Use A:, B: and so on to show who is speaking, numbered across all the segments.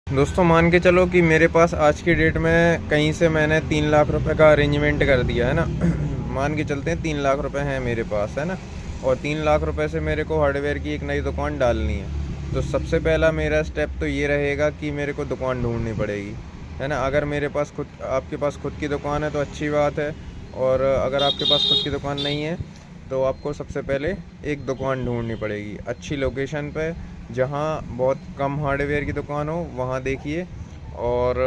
A: दोस्तों मान के चलो कि मेरे पास आज की डेट में कहीं से मैंने 3 लाख रुपए का अरेंजमेंट कर दिया है ना। मान के चलते हैं 3 लाख रुपए हैं मेरे पास, है ना। और 3 लाख रुपए से मेरे को हार्डवेयर की एक नई दुकान डालनी है। तो सबसे पहला मेरा स्टेप तो ये रहेगा कि मेरे को दुकान ढूंढनी पड़ेगी, है ना। अगर मेरे पास आपके पास खुद की दुकान है तो अच्छी बात है। और अगर आपके पास खुद की दुकान नहीं है तो आपको सबसे पहले एक दुकान ढूंढनी पड़ेगी अच्छी लोकेशन पे, जहाँ बहुत कम हार्डवेयर की दुकान हो वहाँ देखिए। और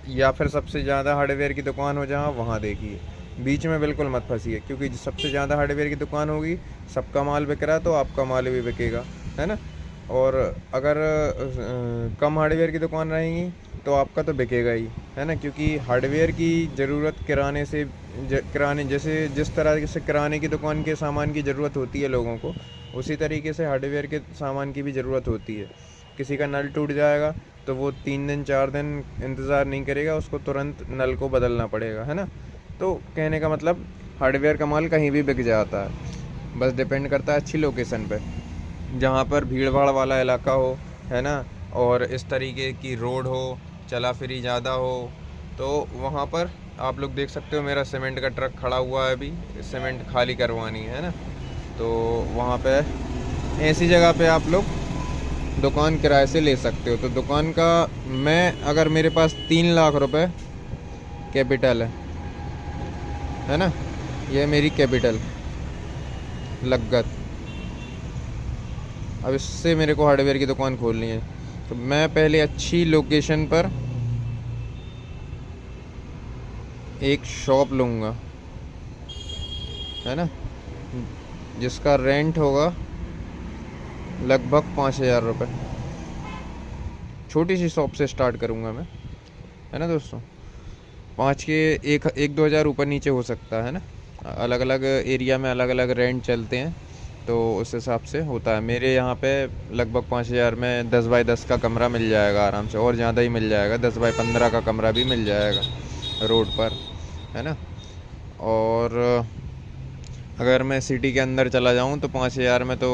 A: या फिर सबसे ज़्यादा हार्डवेयर की दुकान हो जहाँ, वहाँ देखिए। बीच में बिल्कुल मत फंसिए, क्योंकि सबसे ज़्यादा हार्डवेयर की दुकान होगी, सबका माल बिक रहा है तो आपका माल भी बिकेगा, है ना। और अगर कम हार्डवेयर की दुकान रहेंगी तो आपका तो बिकेगा ही, है ना। क्योंकि हार्डवेयर की ज़रूरत किराने से किराने जैसे जिस तरह से किराने की दुकान के सामान की ज़रूरत होती है लोगों को, उसी तरीके से हार्डवेयर के सामान की भी ज़रूरत होती है। किसी का नल टूट जाएगा तो वो 3 दिन 4 दिन इंतज़ार नहीं करेगा, उसको तुरंत नल को बदलना पड़ेगा, है ना। तो कहने का मतलब हार्डवेयर का माल कहीं भी बिक जाता है, बस डिपेंड करता है अच्छी लोकेशन पे, जहाँ पर भीड़ भाड़ वाला इलाका हो, है ना। और इस तरीके की रोड हो, चला फिरी ज़्यादा हो, तो वहाँ पर आप लोग देख सकते हो मेरा सीमेंट का ट्रक खड़ा हुआ है, अभी सीमेंट खाली करवानी है ना। तो वहाँ पे ऐसी जगह पे आप लोग दुकान किराए से ले सकते हो। तो दुकान का मैं अगर मेरे पास 3 लाख रुपए कैपिटल है ना, ये मेरी कैपिटल लगत। अब इससे मेरे को हार्डवेयर की दुकान खोलनी है, तो मैं पहले अच्छी लोकेशन पर एक शॉप लूँगा, है ना, जिसका रेंट होगा लगभग 5,000 रुपये। छोटी सी शॉप से स्टार्ट करूँगा मैं, है ना दोस्तों। 5 के एक एक 2 हज़ार ऊपर नीचे हो सकता है ना, अलग अलग एरिया में अलग अलग रेंट चलते हैं, तो उस हिसाब से होता है। मेरे यहाँ पे लगभग 5,000 में 10 बाई 10 का कमरा मिल जाएगा आराम से, और ज़्यादा ही मिल जाएगा, 10 बाई 15 का कमरा भी मिल जाएगा रोड पर, है ना। और अगर मैं सिटी के अंदर चला जाऊँ तो 5,000 में तो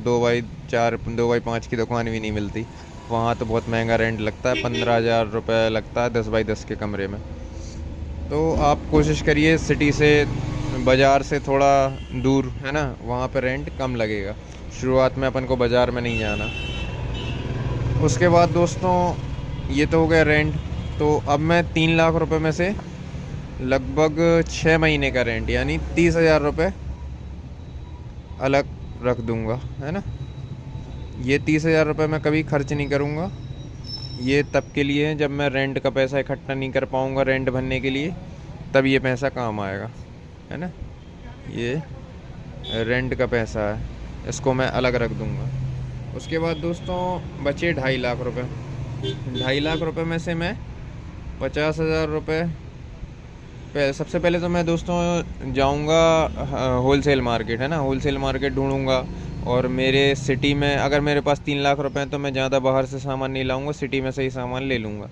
A: 2 बाई 4 2 बाई 5 की दुकान भी नहीं मिलती। वहाँ तो बहुत महंगा रेंट लगता है, 15,000 रुपये लगता है 10 बाई 10 के कमरे में। तो आप कोशिश करिए सिटी से, बाज़ार से थोड़ा दूर, है ना, वहाँ पे रेंट कम लगेगा। शुरुआत में अपन को बाज़ार में नहीं जाना। उसके बाद दोस्तों ये तो हो गया रेंट। तो अब मैं 3 लाख रुपए में से लगभग 6 महीने का रेंट यानी 30,000 रुपये अलग रख दूंगा, है ना। ये 30,000 रुपये मैं कभी खर्च नहीं करूँगा। ये तब के लिए है जब मैं रेंट का पैसा इकट्ठा नहीं कर पाऊँगा रेंट भरने के लिए, तब ये पैसा काम आएगा, है ना। ये रेंट का पैसा है, इसको मैं अलग रख दूँगा। उसके बाद दोस्तों बचे 2.5 लाख रुपये। 2.5 लाख रुपये में से मैं 50,000 रुपये सबसे पहले तो मैं दोस्तों जाऊंगा होलसेल मार्केट, है ना, होलसेल मार्केट ढूंढूंगा। और मेरे सिटी में अगर मेरे पास 3 लाख रुपए हैं तो मैं ज़्यादा बाहर से सामान नहीं लाऊंगा, सिटी में से ही सामान ले लूँगा।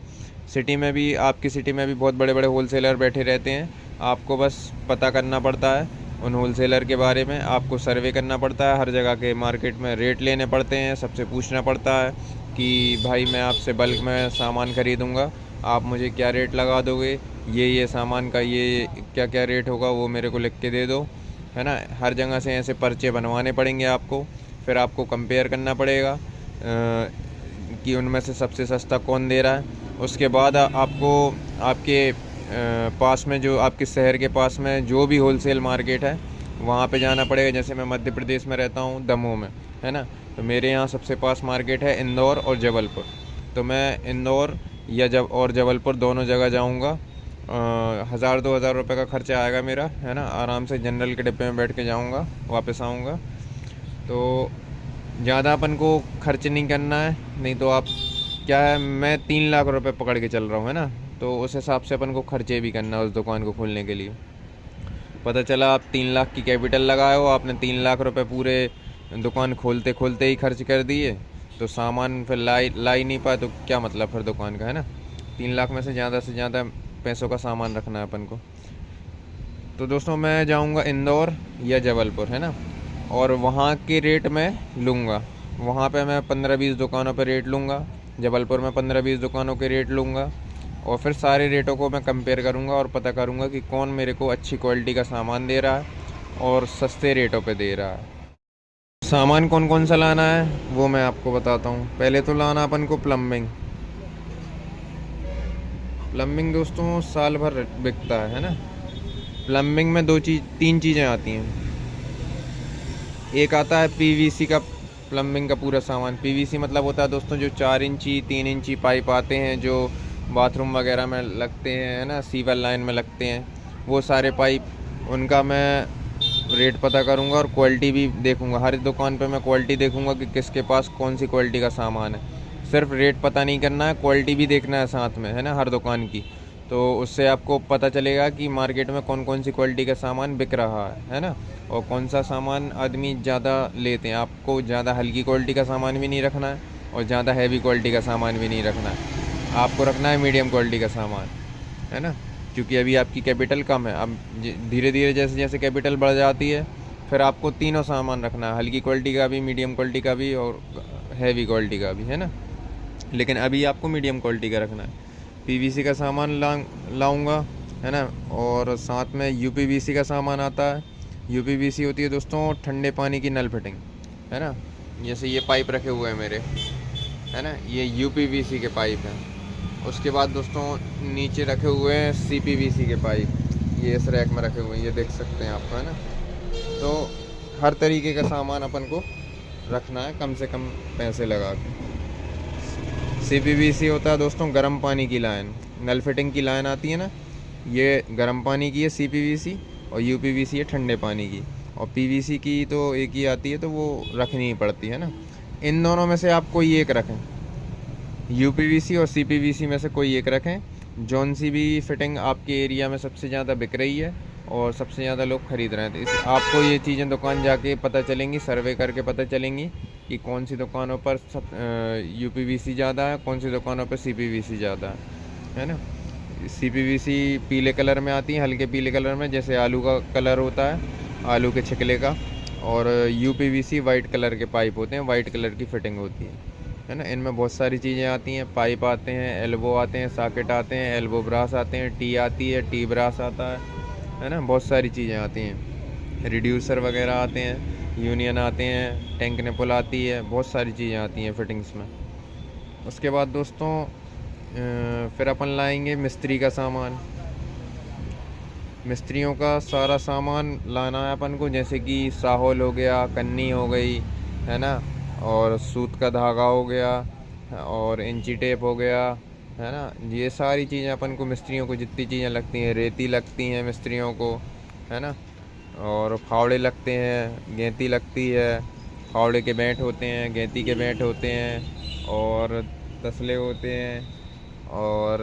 A: सिटी में भी, आपकी सिटी में भी बहुत बड़े बड़े होलसेलर बैठे रहते हैं, आपको बस पता करना पड़ता है उन होलसेलर के बारे में, आपको सर्वे करना पड़ता है, हर जगह के मार्केट में रेट लेने पड़ते हैं, सबसे पूछना पड़ता है कि भाई मैं आपसे बल्क में सामान ख़रीदूँगा, आप मुझे क्या रेट लगा दोगे, ये सामान का ये क्या क्या रेट होगा वो मेरे को लिख के दे दो, है ना। हर जगह से ऐसे पर्चे बनवाने पड़ेंगे आपको, फिर आपको कंपेयर करना पड़ेगा कि उनमें से सबसे सस्ता कौन दे रहा है। उसके बाद आपको आपके पास में, जो आपके शहर के पास में जो भी होलसेल मार्केट है वहाँ पे जाना पड़ेगा। जैसे मैं मध्य प्रदेश में रहता हूँ, दमोह में, है ना, तो मेरे यहाँ सबसे पास मार्केट है इंदौर और जबलपुर। तो मैं इंदौर या जबलपुर दोनों जगह जाऊँगा। 1,000-2,000 रुपये का खर्चा आएगा मेरा, है ना। आराम से जनरल के डिब्बे में बैठ के जाऊँगा, वापस आऊँगा। तो ज़्यादा अपन को खर्च नहीं करना है, नहीं तो आप क्या है, मैं 3 लाख रुपए पकड़ के चल रहा हूँ, है ना। तो उस हिसाब से अपन को खर्चे भी करना है उस दुकान को खोलने के लिए। पता चला आप 3 लाख की कैपिटल लगाए हो, आपने 3 लाख रुपए पूरे दुकान खोलते खोलते ही खर्च कर दिए, तो सामान फिर ला ही नहीं पाए, तो क्या मतलब फिर दुकान का, है ना। 3 लाख में से ज़्यादा पैसों का सामान रखना है अपन को। तो दोस्तों मैं जाऊंगा इंदौर या जबलपुर, है ना, और वहाँ के रेट में लूँगा। वहाँ पे मैं 15-20 दुकानों पे रेट लूँगा, जबलपुर में 15-20 दुकानों के रेट लूँगा और फिर सारे रेटों को मैं कंपेयर करूँगा और पता करूँगा कि कौन मेरे को अच्छी क्वालिटी का सामान दे रहा है और सस्ते रेटों पे दे रहा है। सामान कौन कौन सा लाना है वो मैं आपको बताता हूँ। पहले तो लाना अपन को प्लम्बिंग। प्लम्बिंग दोस्तों साल भर बिकता है ना। प्लम्बिंग में 3 चीज़ें आती हैं। एक आता है पीवीसी का, प्लम्बिंग का पूरा सामान। पीवीसी मतलब होता है दोस्तों जो 4 इंची 3 इंची पाइप आते हैं जो बाथरूम वगैरह में लगते हैं, है ना, सीवर लाइन में लगते हैं, वो सारे पाइप। उनका मैं रेट पता करूंगा और क्वालिटी भी देखूंगा। हर दुकान पे मैं क्वालिटी देखूंगा कि किसके पास कौन सी क्वालिटी का सामान है। सिर्फ रेट पता नहीं करना है, क्वालिटी भी देखना है साथ में, है ना, हर दुकान की। तो उससे आपको पता चलेगा कि मार्केट में कौन कौन सी क्वालिटी का सामान बिक रहा है ना, और कौन सा सामान आदमी ज़्यादा लेते हैं। आपको ज़्यादा हल्की क्वालिटी का सामान भी नहीं रखना है और ज़्यादा हैवी क्वालिटी का सामान भी नहीं रखना है। आपको रखना है मीडियम क्वालिटी का सामान, है ना, क्योंकि अभी आपकी कैपिटल कम है। अब धीरे धीरे जैसे जैसे कैपिटल बढ़ जाती है फिर आपको तीनों सामान रखना है, हल्की क्वालिटी का भी, मीडियम क्वालिटी का भी और हैवी क्वालिटी का भी, है ना। लेकिन अभी आपको मीडियम क्वालिटी का रखना है। पीवीसी का सामान लाऊंगा, है ना, और साथ में यूपीवीसी का सामान आता है। यूपीवीसी होती है दोस्तों ठंडे पानी की नल फिटिंग, है ना। जैसे ये पाइप रखे हुए हैं मेरे, है ना, ये यूपीवीसी के पाइप हैं। उसके बाद दोस्तों नीचे रखे हुए हैं सीपीवीसी के पाइप, ये इस रैक में रखे हुए हैं, ये देख सकते हैं आप, है ना। तो हर तरीके का सामान अपन को रखना है कम से कम पैसे लगा के। सीपीवीसी होता है दोस्तों गर्म पानी की लाइन, नल फिटिंग की लाइन आती है ना, ये गर्म पानी की है सीपीवीसी, और यूपीवीसी है ठंडे पानी की। और पीवीसी की तो एक ही आती है, तो वो रखनी ही पड़ती है ना। इन दोनों में से आप कोई एक रखें, यूपीवीसी और सीपीवीसी में से कोई एक रखें। जौन सी भी फिटिंग आपके एरिया में सबसे ज़्यादा बिक रही है और सबसे ज़्यादा लोग ख़रीद रहे हैं, तो इस आपको ये चीज़ें दुकान जाके पता चलेंगी, सर्वे करके पता चलेंगी कि कौन सी दुकानों पर यूपीवीसी ज़्यादा है, कौन सी दुकानों पर सीपीवीसी ज़्यादा है ना। सीपीवीसी पीले कलर में आती है, हल्के पीले कलर में, जैसे आलू का कलर होता है, आलू के छिकले का। और यूपीवीसी वाइट कलर के पाइप होते हैं, वाइट कलर की फिटिंग होती है ना। इनमें बहुत सारी चीज़ें आती हैं, पाइप आते हैं, एल्बो आते हैं, सॉकेट आते हैं, एल्बो ब्रास आते हैं, टी आती है, टी ब्रास आता है ना, बहुत सारी चीज़ें आती हैं। रिड्यूसर वगैरह आते हैं, यूनियन आते हैं, टैंक निपुल आती है, बहुत सारी चीज़ें आती हैं फिटिंग्स में। उसके बाद दोस्तों फिर अपन लाएंगे मिस्त्री का सामान। मिस्त्रियों का सारा सामान लाना है अपन को, जैसे कि साहोल हो गया, कन्नी हो गई, है ना, और सूत का धागा हो गया, और इंची टेप हो गया, है ना। ये सारी चीज़ें अपन को, मिस्त्रियों को जितनी चीज़ें लगती हैं, रेती लगती हैं मिस्त्रियों को, है ना, और फावड़े लगते हैं, गेंती लगती है, फावड़े के बैंट होते हैं, गेंती के बैंट होते हैं, और तसले होते हैं, और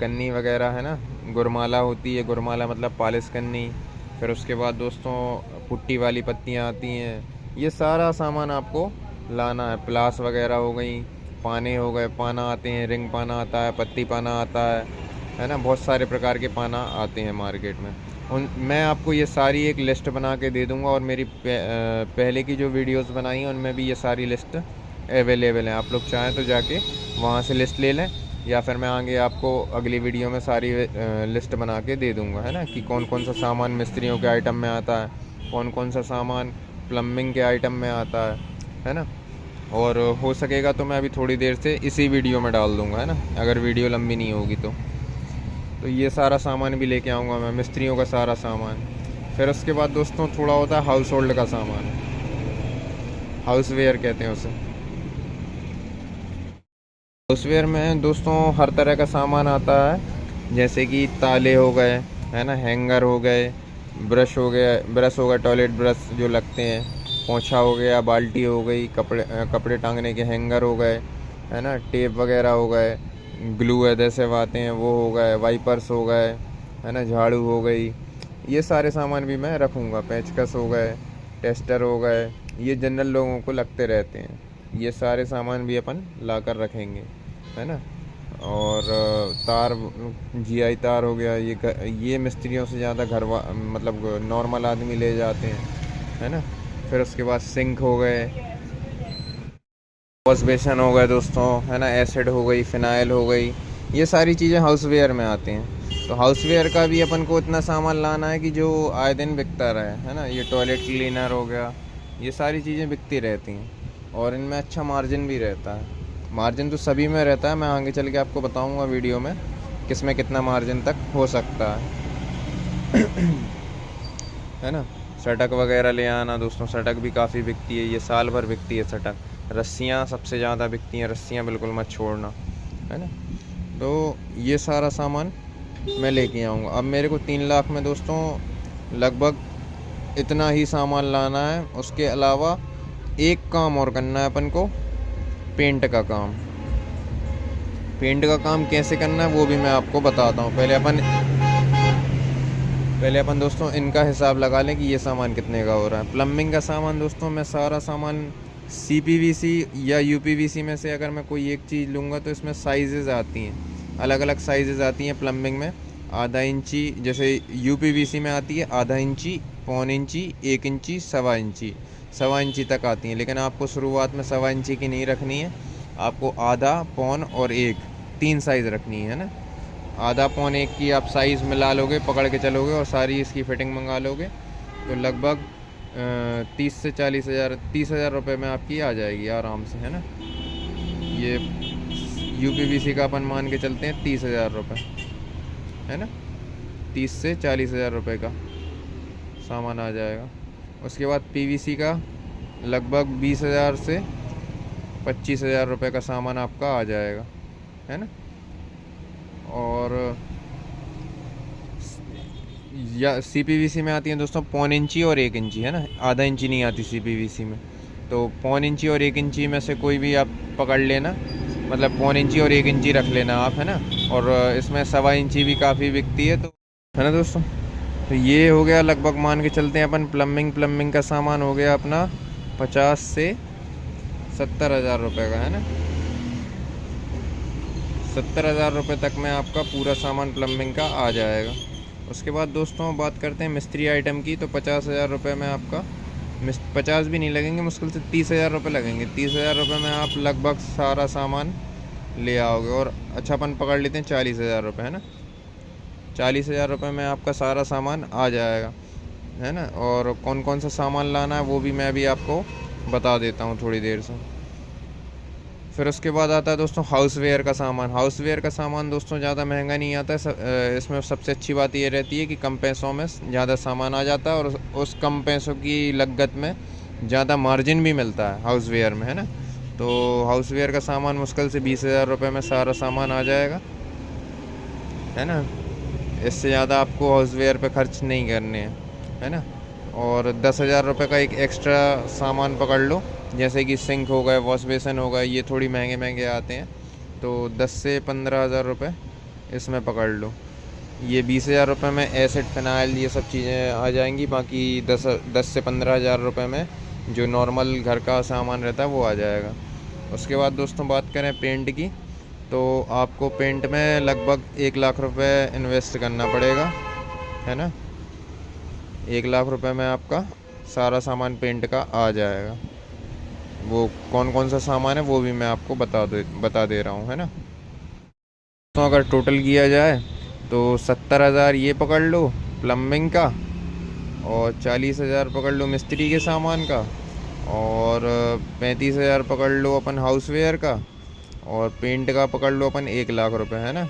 A: कन्नी वगैरह, है ना, गुरमाला होती है, गुरमाला मतलब पालिश कन्नी। फिर उसके बाद दोस्तों पुट्टी वाली पत्तियाँ आती हैं। ये सारा सामान आपको लाना है। प्लास वगैरह हो गई, पाने हो गए, पाना आते हैं, रिंग पाना आता है, पत्ती पाना आता है ना, बहुत सारे प्रकार के पाना आते हैं मार्केट में। मैं आपको ये सारी एक लिस्ट बना के दे दूँगा, और मेरी पहले की जो वीडियोज़ बनाई हैं उनमें भी ये सारी लिस्ट अवेलेबल है। आप लोग चाहें तो जाके वहाँ से लिस्ट ले लें, या फिर मैं आगे आपको अगली वीडियो में सारी लिस्ट बना के दे दूँगा, है ना, कि कौन कौन सा सामान मिस्त्रियों के आइटम में आता है, कौन कौन सा सामान प्लम्बिंग के आइटम में आता है ना। और हो सकेगा तो मैं अभी थोड़ी देर से इसी वीडियो में डाल दूँगा, है ना, अगर वीडियो लंबी नहीं होगी तो ये सारा सामान भी लेके आऊँगा मैं, मिस्त्रियों का सारा सामान। फिर उसके बाद दोस्तों थोड़ा होता है हाउस होल्ड का सामान, हाउसवेयर कहते हैं उसे। हाउसवेयर में दोस्तों हर तरह का सामान आता है, जैसे कि ताले हो गए, है ना, हैंगर हो गए, ब्रश हो गया टॉयलेट ब्रश जो लगते हैं, पोंछा हो गया, बाल्टी हो गई, कपड़े टांगने के हैंगर हो गए, है ना, टेप वगैरह हो गए, ग्लू एडहेसिव आते हैं वो हो गए, वाइपर्स हो गए, है ना, झाड़ू हो गई। ये सारे सामान भी मैं रखूँगा। पेचकस हो गए, टेस्टर हो गए, ये जनरल लोगों को लगते रहते हैं। ये सारे सामान भी अपन ला कर रखेंगे, है ना। और तार, जीआई तार हो गया, ये मिस्त्रियों से ज़्यादा मतलब नॉर्मल आदमी ले जाते हैं, है ना। फिर उसके बाद सिंक हो गए, वॉश बेसन हो गए दोस्तों, है ना, एसिड हो गई, फिनाइल हो गई, ये सारी चीज़ें हाउसवेयर में आती हैं। तो हाउसवेयर का भी अपन को इतना सामान लाना है कि जो आए दिन बिकता रहे, है ना। ये टॉयलेट क्लीनर हो गया, ये सारी चीज़ें बिकती रहती हैं और इनमें अच्छा मार्जिन भी रहता है। मार्जिन तो सभी में रहता है, मैं आगे चल के आपको बताऊंगा वीडियो में किस में कितना मार्जिन तक हो सकता है ना। सटक वगैरह ले आना दोस्तों, सटक भी काफ़ी बिकती है, ये साल भर बिकती है सटक। रस्सियाँ सबसे ज़्यादा बिकती हैं, रस्सियाँ बिल्कुल मत छोड़ना, है ना। तो ये सारा सामान मैं लेके आऊँगा। अब मेरे को 3 लाख में दोस्तों लगभग इतना ही सामान लाना है। उसके अलावा एक काम और करना है अपन को, पेंट का काम। पेंट का काम कैसे करना है वो भी मैं आपको बताता हूँ। पहले अपन दोस्तों इनका हिसाब लगा लें कि ये सामान कितने का हो रहा है। प्लम्बिंग का सामान दोस्तों, मैं सारा सामान CPVC या UPVC में से अगर मैं कोई एक चीज़ लूँगा तो इसमें साइज़ेज़ आती हैं, अलग अलग साइज़ेज़ आती हैं प्लम्बिंग में। आधा इंची जैसे UPVC में आती है, आधा इंची, पौन इंची, 1 इंची, 1.25 इंची तक आती हैं। लेकिन आपको शुरुआत में 1.25 इंची की नहीं रखनी है, आपको आधा, पौन और 1, 3 साइज़ रखनी है ना। आधा, पौन, 1 की आप साइज़ मिला लोगे, पकड़ के चलोगे और सारी इसकी फ़िटिंग मंगा लोगे तो लगभग 30 से 40 हज़ार, 30 हज़ार रुपये में आपकी आ जाएगी आराम से, है ना। ये UPVC का अपन मान के चलते हैं 30 हज़ार रुपये, है ना। 30 से 40 हज़ार रुपये का सामान आ जाएगा। उसके बाद PVC का लगभग 20 हज़ार से 25 हज़ार रुपये का सामान आपका आ जाएगा, है ना। और या CPVC में आती हैं दोस्तों पौन इंची और 1 इंची, है ना। आधा इंची नहीं आती CPVC में, तो पौन इंची और 1 इंची में से कोई भी आप पकड़ लेना, मतलब पौन इंची और 1 इंची रख लेना आप, है ना। और इसमें 1.25 इंची भी काफ़ी बिकती है, तो है ना दोस्तों। तो ये हो गया लगभग, मान के चलते हैं अपन प्लम्बिंग का सामान हो गया अपना 50 से 70 हज़ार रुपये का, है ना। 70 हज़ार रुपये तक में आपका पूरा सामान प्लम्बिंग का आ जाएगा। उसके बाद दोस्तों बात करते हैं मिस्त्री आइटम की, तो 50 हज़ार रुपये में आपका 50 भी नहीं लगेंगे, मुश्किल से 30 हज़ार रुपये लगेंगे। 30 हज़ार रुपये में आप लगभग सारा सामान ले आओगे। और अच्छा अपन पकड़ लेते हैं 40 हज़ार रुपये, है ना। 40 हज़ार रुपये में आपका सारा सामान आ जाएगा, है ना। और कौन कौन सा सामान लाना है वो भी मैं अभी आपको बता देता हूँ थोड़ी देर से। फिर उसके बाद आता है दोस्तों हाउसवेयर का सामान। हाउसवेयर का सामान दोस्तों ज़्यादा महंगा नहीं आता है। इसमें सबसे अच्छी बात ये रहती है कि कम पैसों में ज़्यादा सामान आ जाता है और उस कम पैसों की लागत में ज़्यादा मार्जिन भी मिलता है हाउसवेयर में, है ना। तो हाउसवेयर का सामान मुश्किल से 20 हज़ार रुपये में सारा सामान आ जाएगा, है ना। इससे ज़्यादा आपको हाउसवेयर पे खर्च नहीं करने हैं, है ना। और 10 हज़ार रुपये का एक एक्स्ट्रा सामान पकड़ लो, जैसे कि सिंक हो गए, वॉश बेसन हो गए, ये थोड़ी महंगे महंगे आते हैं, तो 10 से 15 हज़ार रुपये इसमें पकड़ लो। ये 20 हज़ार रुपये में एसिड, फिनाइल, ये सब चीज़ें आ जाएंगी। बाकी 10 से 15 हज़ार रुपये में जो नॉर्मल घर का सामान रहता है वो आ जाएगा। उसके बाद दोस्तों बात करें पेंट की, तो आपको पेंट में लगभग 1 लाख रुपए इन्वेस्ट करना पड़ेगा, है ना। 1 लाख रुपए में आपका सारा सामान पेंट का आ जाएगा। वो कौन कौन सा सामान है वो भी मैं आपको बता दे रहा हूँ, है ना। तो अगर टोटल किया जाए तो 70 हज़ार ये पकड़ लो प्लम्बिंग का, और 40 हज़ार पकड़ लो मिस्त्री के सामान का, और 35 हज़ार पकड़ लो अपन हाउसवेयर का, और पेंट का पकड़ लो अपन 1 लाख रुपए, है ना।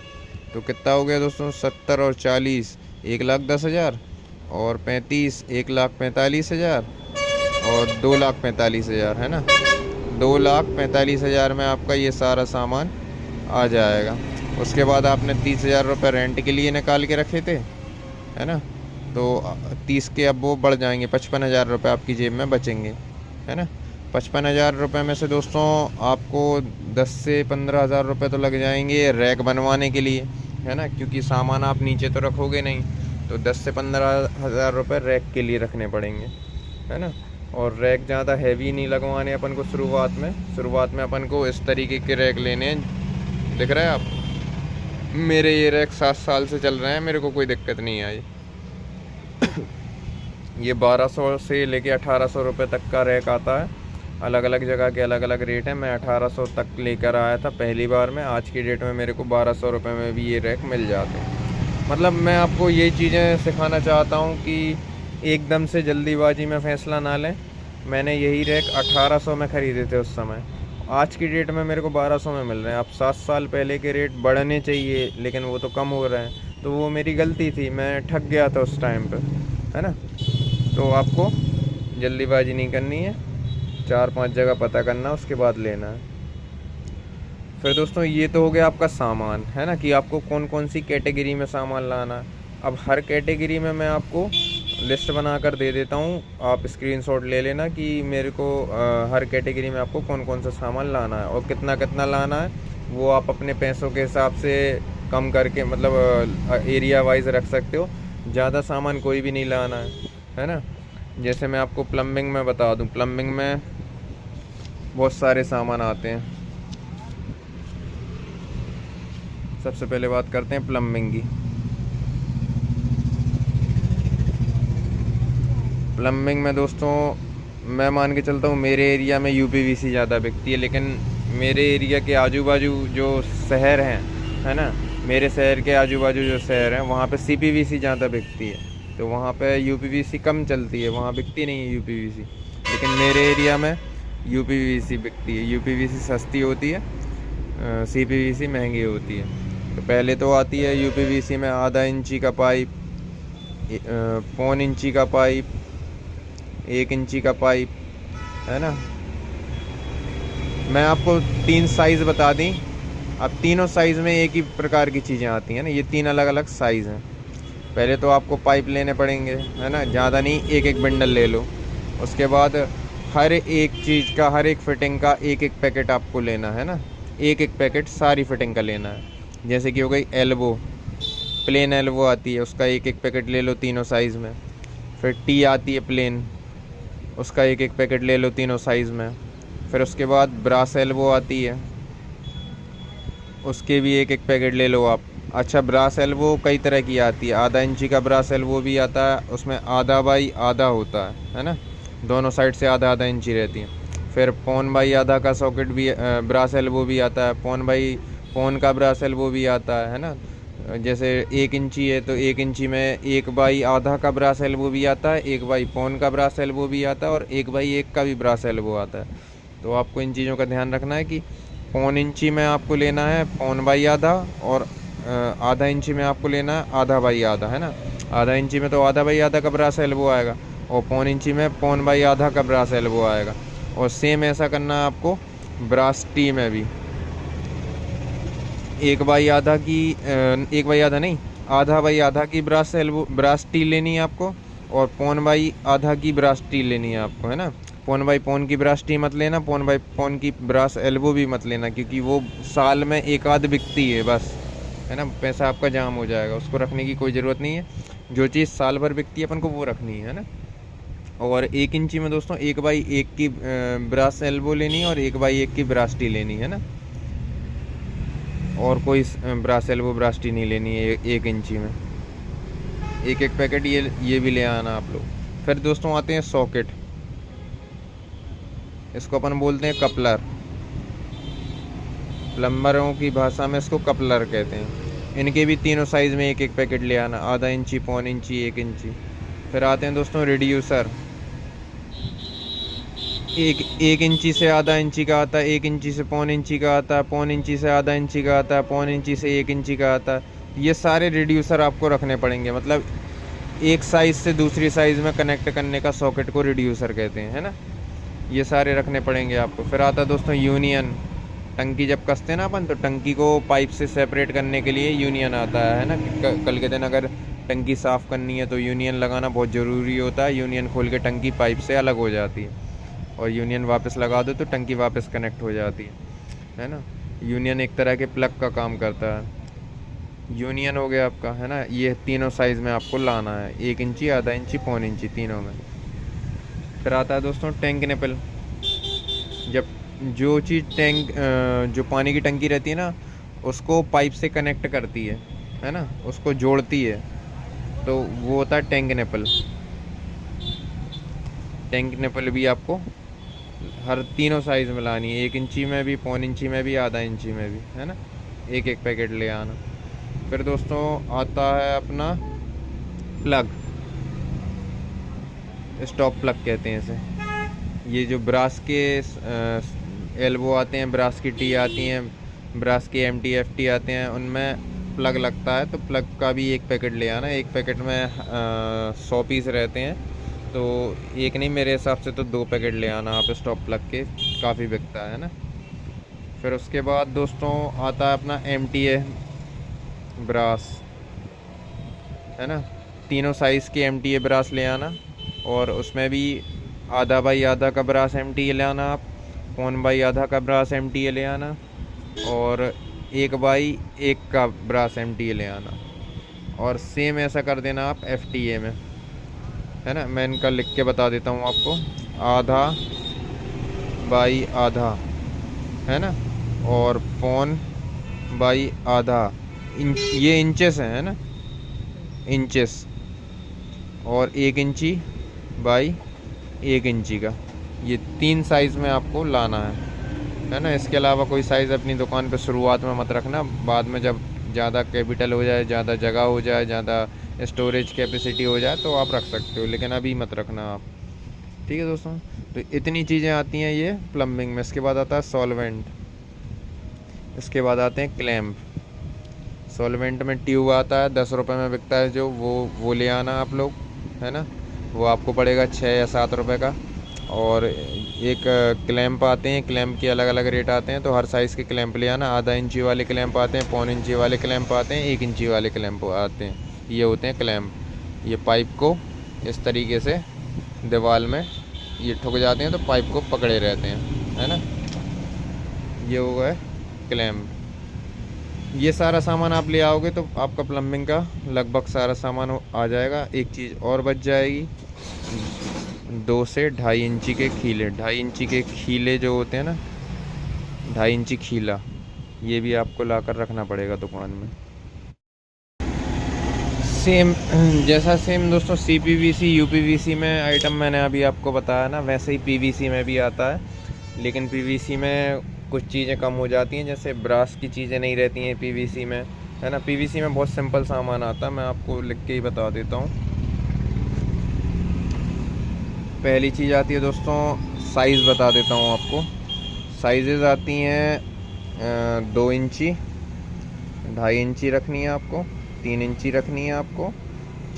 A: तो कितना हो गया दोस्तों, 70 और 40 1,10,000, और 35 1,45,000, और 2,45,000, है ना। 2,45,000 में आपका ये सारा सामान आ जाएगा। उसके बाद आपने 30 हज़ार रुपये रेंट के लिए निकाल के रखे थे, है ना। तो 30 के अब वो बढ़ जाएंगे, 55 हज़ार रुपये आपकी जेब में बचेंगे, है ना। 55 हज़ार रुपये में से दोस्तों आपको 10 से 15 हज़ार रुपये तो लग जाएंगे रैक बनवाने के लिए, है ना, क्योंकि सामान आप नीचे तो रखोगे नहीं, तो 10 से 15 हज़ार रुपये रैक के लिए रखने पड़ेंगे, है ना। और रैक ज़्यादा हैवी नहीं लगवाने अपन को शुरुआत में अपन को इस तरीके के रैक लेने हैं। दिख रहा है आप, मेरे ये रैक 7 साल से चल रहे हैं, मेरे को कोई दिक्कत नहीं आई। ये 1200 से लेके 1800 रुपये तक का रैक आता है, अलग अलग जगह के अलग अलग रेट हैं। मैं 1800 तक लेकर आया था पहली बार में, आज की डेट में मेरे को 1200 रुपये में भी ये रैक मिल जाते हैं। मतलब मैं आपको ये चीज़ें सिखाना चाहता हूँ कि एकदम से जल्दीबाजी में फ़ैसला ना लें। मैंने यही रैक 1800 में ख़रीदे थे उस समय, आज की डेट में मेरे को 1200 में मिल रहे हैं। अब 7 साल पहले के रेट बढ़ने चाहिए, लेकिन वो तो कम हो रहे हैं, तो वो मेरी गलती थी, मैं ठग गया था उस टाइम पे, है ना। तो आपको जल्दीबाजी नहीं करनी है, 4-5 जगह पता करना, उसके बाद लेना है। फिर दोस्तों ये तो हो गया आपका सामान, है ना, कि आपको कौन कौन सी कैटेगरी में सामान लाना है। अब हर कैटेगरी में मैं आपको लिस्ट बनाकर दे देता हूँ, आप स्क्रीनशॉट ले लेना कि मेरे को हर कैटेगरी में आपको कौन कौन सा सामान लाना है और कितना कितना लाना है। वो आप अपने पैसों के हिसाब से कम करके, मतलब एरिया वाइज रख सकते हो। ज़्यादा सामान कोई भी नहीं लाना है ना। जैसे मैं आपको प्लम्बिंग में बता दूं, प्लम्बिंग में बहुत सारे सामान आते हैं। सबसे पहले बात करते हैं प्लम्बिंग की। प्लम्बिंग में दोस्तों मैं मान के चलता हूँ मेरे एरिया में यूपीवीसी ज़्यादा बिकती है, लेकिन मेरे एरिया के आजू बाजू जो शहर हैं, है ना, मेरे शहर के आजू बाजू जो शहर हैं वहाँ पे सीपीवीसी ज़्यादा बिकती है। तो वहाँ पे यूपीवीसी कम चलती है, वहाँ बिकती नहीं है यूपीवीसी। लेकिन मेरे एरिया में यूपीवीसी बिकती है। यूपीवीसी सस्ती होती है, सीपीवीसी महंगी होती है। तो पहले तो आती है यूपीवीसी में आधा इंची का पाइप, 1.25 इंची का पाइप, 1 इंची का पाइप, है ना। मैं आपको 3 साइज़ बता दी। अब तीनों साइज़ में एक ही प्रकार की चीज़ें आती हैं ना, ये 3 अलग अलग साइज़ हैं। पहले तो आपको पाइप लेने पड़ेंगे, है ना, ज़्यादा नहीं, एक एक बंडल ले लो। उसके बाद हर एक चीज़ का, हर एक फिटिंग का एक एक पैकेट आपको लेना है ना, एक एक पैकेट सारी फिटिंग का लेना है। जैसे कि हो गई एल्बो, प्लेन एल्बो आती है, उसका एक एक पैकेट ले लो तीनों साइज़ में। फिर टी आती है प्लेन, उसका एक एक पैकेट ले लो तीनों साइज़ में। फिर उसके बाद ब्रास एल्बो आती है, उसके भी एक एक पैकेट ले लो आप। अच्छा, ब्रास एल्बो कई तरह की आती है। आधा इंची का ब्रास एल्बो भी आता है, उसमें आधा बाई आधा होता है ना, दोनों साइड से आधा आधा इंची रहती है। फिर 1.25 का सॉकेट भी, ब्रास एल्बो भी आता है। 1.25 का ब्रास एल्बो भी आता है ना। जैसे 1 इंची है तो 1 इंची में 1/2 का ब्रास एल्बो भी आता है, 1/1 का ब्रास एल्बो भी आता है, और 1/1 का भी ब्रास एल्बो आता है। तो आपको इन चीज़ों का ध्यान रखना है कि 1.25 इंची में आपको लेना है 1/2, और आधा इंची में आपको लेना है 1/2, है ना। आधा इंची में तो 1/2 का ब्रास एल्बो आएगा, और 1.25 इंची में 1/2 का ब्रास एल्बो आएगा। और सेम ऐसा करना है आपको ब्रास टी में भी। 1/2 की 1/2 नहीं, 1/2 की ब्रास टी लेनी है आपको, और 1/2 की ब्रास टी लेनी है आपको, है ना। 1/1 की ब्रास टी मत लेना, 1/1 की ब्रास एल्बो भी मत लेना, क्योंकि वो साल में एक आध बिकती है बस, है ना। पैसा आपका जाम हो जाएगा, उसको रखने की कोई ज़रूरत नहीं है। जो चीज़ साल भर बिकती है अपन को वो रखनी है ना। और 1 इंची में दोस्तों 1/1 की ब्रास एल्बो लेनी है, और 1/1 की ब्रास टी लेनी है ना। और कोई ब्रास एल्बो ब्रास टी नहीं लेनी है 1 इंची में। एक एक पैकेट ये भी ले आना आप लोग। फिर दोस्तों आते हैं सॉकेट, इसको अपन बोलते हैं कपलर। प्लम्बरों की भाषा में इसको कपलर कहते हैं। इनके भी तीनों साइज़ में एक एक पैकेट ले आना, आधा इंची, 1.25 इंची, 1 इंची। फिर आते हैं दोस्तों रिड्यूसर। 1 इंची से आधा इंची का आता है, 1 इंची से 1.25 इंची का आता है, 1.25 इंची से आधा इंची का आता है, 1.25 इंची से 1 इंची का आता है। ये सारे रिड्यूसर आपको रखने पड़ेंगे, मतलब एक साइज़ से दूसरी साइज़ में कनेक्ट करने का सॉकेट को रिड्यूसर कहते हैं, है ना। ये सारे रखने पड़ेंगे आपको। फिर आता है दोस्तों यूनियन। टंकी जब कसते हैं ना अपन, तो टंकी को पाइप से सेपरेट करने के लिए यूनियन आता है ना। कल के दिन अगर टंकी साफ़ करनी है तो यूनियन लगाना बहुत ज़रूरी होता है। यूनियन खोल के टंकी पाइप से अलग हो जाती है, और यूनियन वापस लगा दो तो टंकी वापस कनेक्ट हो जाती है ना। यूनियन एक तरह के प्लग का काम करता है। यूनियन हो गया आपका, है ना। ये तीनों साइज़ में आपको लाना है, 1 इंची, आधा इंची, 1.25 इंची, तीनों में। फिर आता है दोस्तों टैंक निपल। जब जो चीज़ जो पानी की टंकी रहती है ना, उसको पाइप से कनेक्ट करती है ना, उसको जोड़ती है, तो वो होता है टैंक निपल। टैंक निपल भी आपको हर तीनों साइज़ में लानी है, 1 इंची में भी, पौन इंची में भी, आधा इंची में भी, है ना। एक एक पैकेट ले आना। फिर दोस्तों आता है अपना प्लग, स्टॉप प्लग कहते हैं इसे। ये जो ब्रास के एल्बो आते हैं, ब्रास की टी आती हैं, ब्रास के MT FT आते हैं, उनमें प्लग लगता है। तो प्लग का भी एक पैकेट ले आना। एक पैकेट में 100 पीस रहते हैं, तो एक नहीं, मेरे हिसाब से तो 2 पैकेट ले आना आप स्टॉप प्लग के, काफ़ी बिकता है ना। फिर उसके बाद दोस्तों आता है अपना MTA ब्रास, है ना। तीनों साइज़ के MTA ब्रास ले आना, और उसमें भी आधा बाई आधा का ब्रास MTA ले आना आप, पौन बाई आधा का ब्रास MTA ले आना, और 1 बाई 1 का ब्रास MTA ले आना। और सेम ऐसा कर देना आप FTA में, है ना। मैं इनका लिख के बता देता हूँ आपको। आधा बाई आधा, है ना, और पौन बाई आधा, ये इंचेस है ना, इंचेस। और 1 इंची बाई 1 इंची का, ये 3 साइज़ में आपको लाना है ना। इसके अलावा कोई साइज़ अपनी दुकान पे शुरुआत में मत रखना, बाद में जब ज़्यादा कैपिटल हो जाए, ज़्यादा जगह हो जाए, ज़्यादा स्टोरेज कैपेसिटी हो जाए तो आप रख सकते हो, लेकिन अभी मत रखना आप। ठीक है दोस्तों, तो इतनी चीज़ें आती हैं ये प्लम्बिंग में। इसके बाद आता है सॉल्वेंट, इसके बाद आते हैं क्लैम्प। सॉल्वेंट में ट्यूब आता है, 10 रुपये में बिकता है जो, वो ले आना आप लोग, है ना। वो आपको पड़ेगा 6 या 7 रुपये का। और एक क्लैंप आते हैं, क्लैंप के अलग अलग रेट आते हैं, तो हर साइज़ के क्लैंप ले आना। आधा इंची वाले क्लैंप आते हैं, पौन इंची वाले क्लैंप आते हैं, 1 इंची वाले क्लैंप आते हैं, ये होते हैं क्लैंप। ये पाइप को इस तरीके से दीवार में ये ठुक जाते हैं, तो पाइप को पकड़े रहते हैं, है ना। ये हो गए क्लैंप। ये सारा सामान आप ले आओगे तो आपका प्लम्बिंग का लगभग सारा सामान आ जाएगा। एक चीज़ और बच जाएगी, 2 से 2.5 इंची के खीले। 2.5 इंची के खीले जो होते हैं ना, 2.5 इंची खीला, ये भी आपको लाकर रखना पड़ेगा दुकान में। सेम सेम दोस्तों CPVC UPVC में आइटम मैंने अभी आपको बताया ना, वैसे ही PVC में भी आता है, लेकिन PVC में कुछ चीज़ें कम हो जाती हैं, जैसे ब्रास की चीज़ें नहीं रहती हैं PVC में, है ना। PVC में बहुत सिंपल सामान आता है, मैं आपको लिख के ही बता देता हूँ। पहली चीज़ आती है दोस्तों, साइज़ बता देता हूँ आपको। साइज़ेज़ आती हैं 2 इंची, 2.5 इंची रखनी है आपको, 3 इंची रखनी है आपको,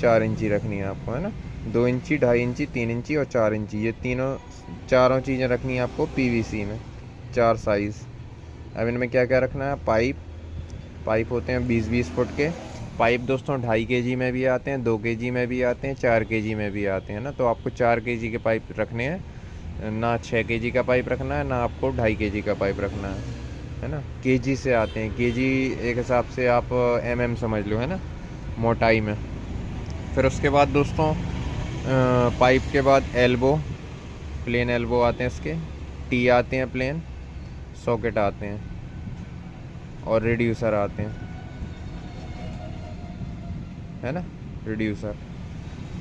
A: 4 इंची रखनी है आपको, है ना। 2 इंची, 2.5 इंची, 3 इंची और 4 इंची, ये चारों चीज़ें रखनी है आपको PVC में, 4 साइज़। अब इनमें क्या क्या रखना है, पाइप होते हैं 20-20 फुट के पाइप दोस्तों। 2.5 kg में भी आते हैं, 2 kg में भी आते हैं, 4 kg में भी आते हैं ना। तो आपको 4 kg के पाइप रखने हैं, ना 6 kg का पाइप रखना है, ना आपको 2.5 kg का पाइप रखना है ना। kg से आते हैं, kg एक हिसाब से आप mm समझ लो, है ना, मोटाई में। फिर उसके बाद दोस्तों पाइप के बाद एल्बो, प्लेन एल्बो आते हैं इसके, टी आते हैं प्लेन, सॉकेट आते हैं, और रिड्यूसर आते हैं, है ना। Reducer,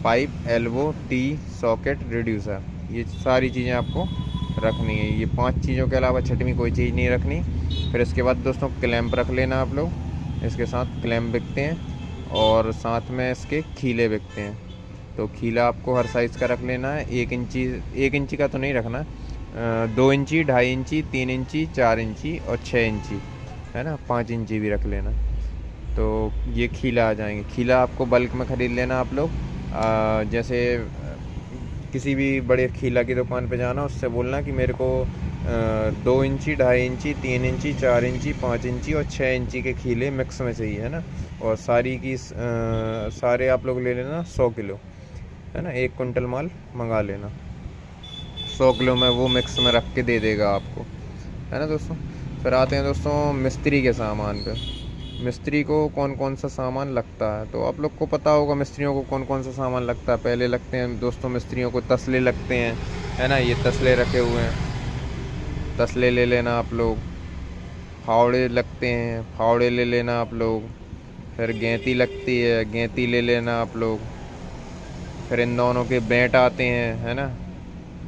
A: pipe, elbow, T, socket, reducer, ये सारी चीज़ें आपको रखनी है। ये 5 चीज़ों के अलावा छठवीं कोई चीज़ नहीं रखनी। फिर इसके बाद दोस्तों क्लैंप रख लेना आप लोग, इसके साथ क्लैंप बिकते हैं, और साथ में इसके खीले बिकते हैं। तो खीला आपको हर साइज़ का रख लेना है। 1 इंची का तो नहीं रखना, 2 इंची, 2.5 इंची, 3 इंची, 4 इंची और 6 इंची, है ना। 5 इंची भी रख लेना। तो ये खीला आ जाएंगे। खीला आपको बल्क में ख़रीद लेना आप लोग। जैसे किसी भी बड़े खीला की दुकान पे जाना, उससे बोलना कि मेरे को 2 इंची, 2.5 इंची, 3 इंची, 4 इंची, 5 इंची और 6 इंची के खीले मिक्स में चाहिए, है ना। और सारे आप लोग ले लेना 100 किलो, है ना। 1 कुंटल माल मंगा लेना, 100 किलो में वो मिक्स में रख के दे देगा आपको, है ना दोस्तों। फिर आते हैं दोस्तों मिस्त्री के सामान पे। मिस्त्री को कौन कौन सा सामान लगता है, तो आप लोग को पता होगा मिस्त्रियों को कौन कौन सा सामान लगता है। पहले लगते हैं दोस्तों मिस्त्रियों को तसले लगते हैं, है ना। ये तसले रखे हुए हैं, तसले ले लेना आप लोग। फावड़े लगते हैं, फावड़े ले लेना आप लोग। फिर गेंती लगती है, गेंती ले लेना आप लोग। फिर इन दोनों के बेंट आते हैं, है ना।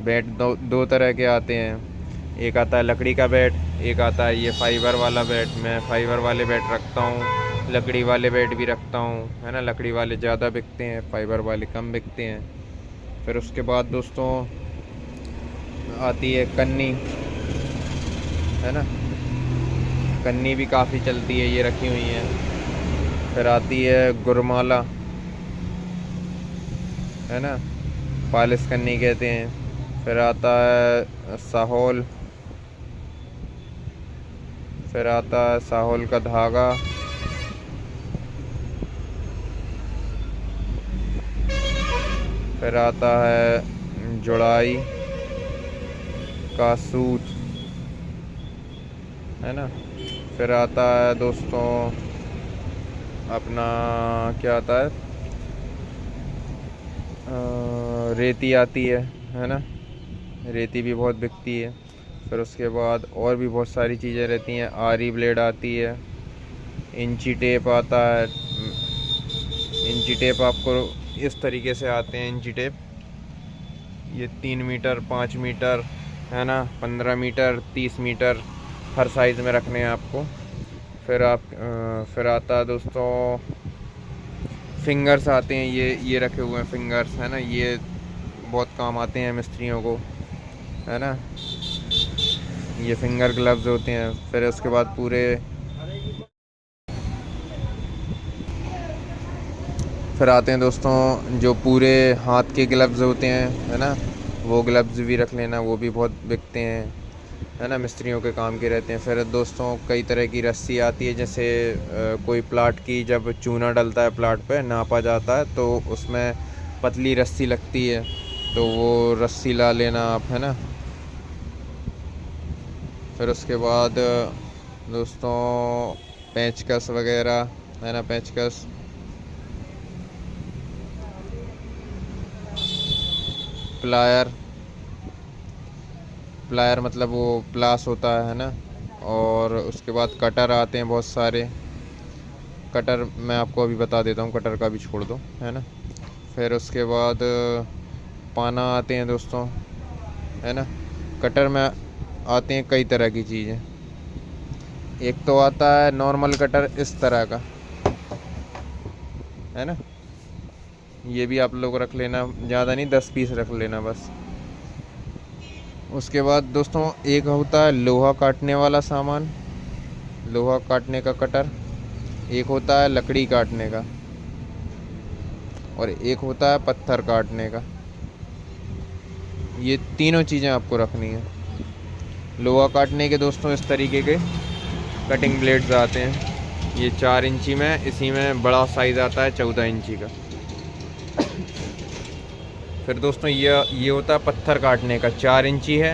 A: बेंट दो तरह के आते हैं, एक आता है लकड़ी का बेड, एक आता है ये फाइबर वाला बेड। मैं फाइबर वाले बेड रखता हूँ, लकड़ी वाले बेड भी रखता हूँ, है ना। लकड़ी वाले ज़्यादा बिकते हैं, फाइबर वाले कम बिकते हैं। फिर उसके बाद दोस्तों आती है कन्नी, है ना। कन्नी भी काफ़ी चलती है, ये रखी हुई है। फिर आती है गुरमाला, है ना, पालिश कन्नी कहते हैं। फिर आता है साहौल, फिर आता है साहौल का धागा, फिर आता है जुड़ाई का सूत, है ना। फिर आता है दोस्तों अपना क्या आता है, रेती आती है ना। रेती भी बहुत बिकती है। फिर उसके बाद और भी बहुत सारी चीज़ें रहती हैं। आरी ब्लेड आती है, इंची टेप आता है। इंची टेप आपको इस तरीके से आते हैं इंची टेप, ये 3 मीटर, 5 मीटर, है ना, 15 मीटर, 30 मीटर, हर साइज़ में रखने हैं आपको। फिर आता है दोस्तों फिंगर्स आते हैं, ये रखे हुए हैं फिंगर्स, है ना। ये बहुत काम आते हैं मिस्त्रियों को, है ना। ये फिंगर ग्लव्स होते हैं। फिर उसके बाद फिर आते हैं दोस्तों जो पूरे हाथ के ग्लव्स होते हैं, है ना, वो ग्लव्स भी रख लेना, वो भी बहुत बिकते हैं, है ना, मिस्त्रियों के काम के रहते हैं। फिर दोस्तों कई तरह की रस्सी आती है, जैसे कोई प्लाट की जब चूना डलता है प्लाट पे, नापा जाता है, तो उसमें पतली रस्सी लगती है, तो वो रस्सी ला लेना आप, है ना। फिर उसके बाद दोस्तों पेंचकस वगैरह, है ना, पेंचकस। प्लायर, प्लायर मतलब वो प्लास होता है ना। और उसके बाद कटर आते हैं बहुत सारे। कटर मैं आपको अभी बता देता हूँ, कटर का भी छोड़ दो, है ना। फिर उसके बाद पाना आते हैं दोस्तों, है ना। कटर में आते हैं कई तरह की चीज़ें। एक तो आता है नॉर्मल कटर इस तरह का, है ना। ये भी आप लोग रख लेना, ज़्यादा नहीं, 10 पीस रख लेना बस। उसके बाद दोस्तों एक होता है लोहा काटने वाला सामान, लोहा काटने का कटर। एक होता है लकड़ी काटने का, और एक होता है पत्थर काटने का। ये तीनों चीज़ें आपको रखनी है। लोहा काटने के दोस्तों इस तरीके के कटिंग ब्लेड्स आते हैं, ये 4 इंची में, इसी में बड़ा साइज़ आता है 14 इंची का। फिर दोस्तों ये होता है पत्थर काटने का, 4 इंची है,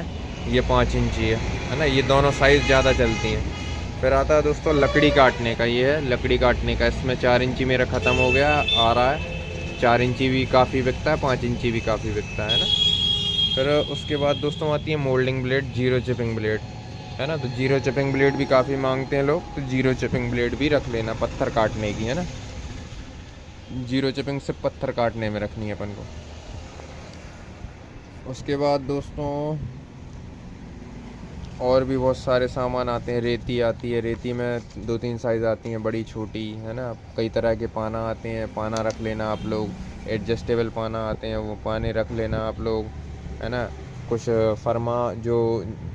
A: ये 5 इंची है ना। ये दोनों साइज़ ज़्यादा चलती हैं। फिर आता है दोस्तों लकड़ी काटने का, ये है लकड़ी काटने का। इसमें 4 इंची मेरा ख़त्म हो गया, आ रहा है 4 इंची भी काफ़ी बिकता है, 5 इंची भी काफ़ी बिकता है ना। फिर उसके बाद दोस्तों आती है moulding blade, zero chipping blade, है ना। तो जीरो चिपिंग ब्लेड भी काफ़ी मांगते हैं लोग, तो जीरो चिपिंग ब्लेड भी रख लेना, पत्थर काटने की, है ना। जीरो चिपिंग से पत्थर काटने में रखनी है अपन को। उसके बाद दोस्तों और भी बहुत सारे सामान आते हैं। रेती आती है, रेती में 2-3 साइज़ आती हैं, बड़ी छोटी, है ना। कई तरह के पाना आते हैं, पाना रख लेना आप लोग। एडजस्टेबल पाना आते हैं, वो पाने रख लेना आप लोग, है ना। कुछ फर्मा जो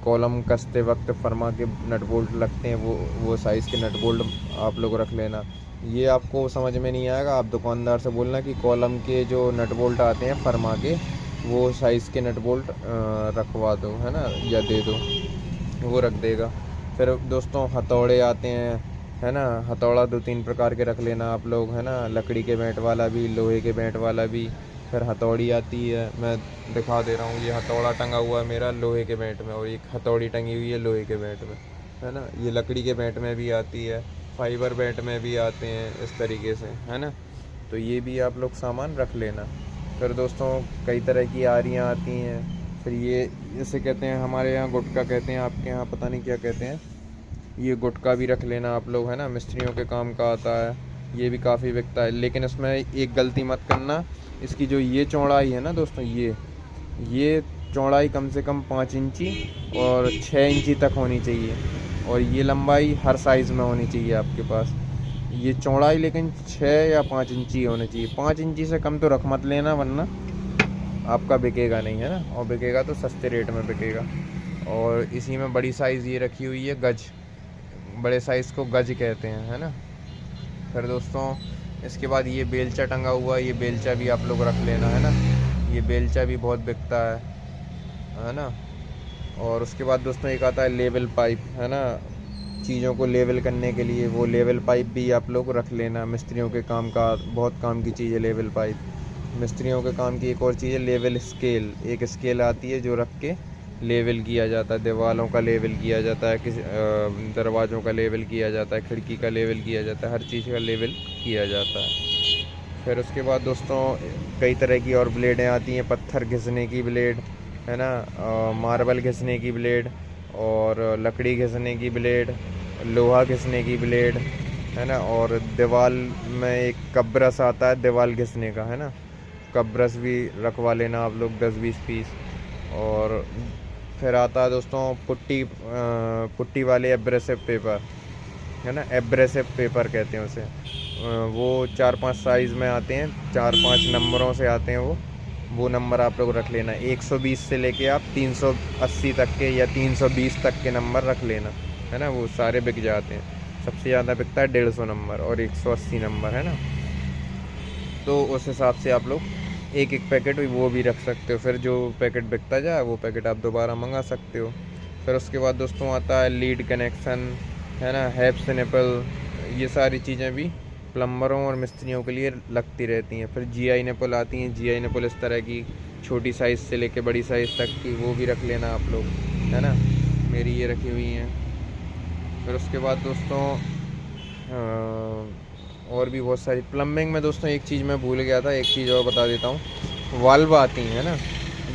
A: कॉलम कसते वक्त फर्मा के नट बोल्ट लगते हैं, वो साइज़ के नट बोल्ट आप लोग रख लेना। ये आपको समझ में नहीं आएगा, आप दुकानदार से बोलना कि कॉलम के जो नट बोल्ट आते हैं फर्मा के, वो साइज़ के नट बोल्ट रखवा दो, है ना, या दे दो, वो रख देगा। फिर दोस्तों हथौड़े आते हैं, है ना। हथौड़ा 2-3 प्रकार के रख लेना आप लोग, है ना। लकड़ी के बेंट वाला भी, लोहे के बेंट वाला भी। फिर हथौड़ी आती है, मैं दिखा दे रहा हूँ, ये हथौड़ा टंगा हुआ है मेरा लोहे के बेंट में, और एक हथौड़ी टंगी हुई है लोहे के बेंट में, है ना। ये लकड़ी के बेंट में भी आती है, फाइबर बेंट में भी आते हैं, इस तरीके से, है ना। तो ये भी आप लोग सामान रख लेना। फिर दोस्तों कई तरह की आरियाँ आती हैं। फिर ये जैसे कहते हैं, हमारे यहाँ गुटका कहते हैं, आपके यहाँ पता नहीं क्या कहते हैं। ये गुटका भी रख लेना आप लोग, है ना, मिस्त्रियों के काम का आता है, ये भी काफ़ी बिकता है। लेकिन इसमें एक गलती मत करना, इसकी जो ये चौड़ाई है ना दोस्तों, ये चौड़ाई कम से कम 5 इंची और 6 इंची तक होनी चाहिए, और ये लंबाई हर साइज़ में होनी चाहिए आपके पास। ये चौड़ाई लेकिन 6 या 5 इंची होनी चाहिए। 5 इंची से कम तो रख मत लेना, वरना आपका बिकेगा नहीं, है ना, और बिकेगा तो सस्ते रेट में बिकेगा। और इसी में बड़ी साइज़ ये रखी हुई है गज, बड़े साइज़ को गज कहते हैं, है ना। फिर दोस्तों इसके बाद ये बेलचा टंगा हुआ है, ये बेलचा भी आप लोग रख लेना, है ना। ये बेलचा भी बहुत बिकता है ना। और उसके बाद दोस्तों एक आता है लेवल पाइप, है ना, चीज़ों को लेवल करने के लिए। वो लेवल पाइप भी आप लोग रख लेना, मिस्त्रियों के काम का बहुत काम की चीज़ है लेवल पाइप। मिस्त्रियों के काम की एक और चीज़ है लेवल स्केल। एक स्केल आती है जो रख के लेवल किया जाता है, दीवारों का लेवल किया जाता है, किसी दरवाज़ों का लेवल किया जाता है, खिड़की का लेवल किया जाता है, हर चीज़ का लेवल किया जाता है। फिर उसके बाद दोस्तों कई तरह की और ब्लेडें आती हैं, पत्थर घिसने की ब्लेड, है ना, मार्बल घिसने की ब्लेड, और लकड़ी घिसने की ब्लेड, लोहा घिसने की ब्लेड, है ना। और दीवार में एक कब्रस आता है दीवार घिसने का, है ना, कब्रस भी रखवा लेना आप लोग 10-20 पीस। और फिर आता है दोस्तों पुट्टी वाले एब्रेसिव पेपर, है ना, एब्रेसिव पेपर कहते हैं उसे। वो 4-5 साइज़ में आते हैं, 4-5 नंबरों से आते हैं वो नंबर आप लोग रख लेना। 120 से लेके आप 380 तक के या 320 तक के नंबर रख लेना, है ना, वो सारे बिक जाते हैं। सबसे ज़्यादा बिकता है 150 नंबर और 180 नंबर, है ना। तो उस हिसाब से आप लोग एक एक पैकेट वो भी रख सकते हो। फिर जो पैकेट बिकता जाए वो पैकेट आप दोबारा मंगा सकते हो। फिर उसके बाद दोस्तों आता है लीड कनेक्शन, है ना, हैप्स निपल। ये सारी चीज़ें भी प्लम्बरों और मिस्त्रियों के लिए लगती रहती हैं। फिर GI निपल आती हैं, GI निपल इस तरह की छोटी साइज़ से लेके बड़ी साइज़ तक की, वो भी रख लेना आप लोग, है ना। मेरी ये रखी हुई हैं। फिर उसके बाद दोस्तों और भी बहुत सारी प्लम्बिंग में दोस्तों एक चीज़ मैं भूल गया था, एक चीज़ और बता देता हूँ। वाल्व आती हैं, है ना,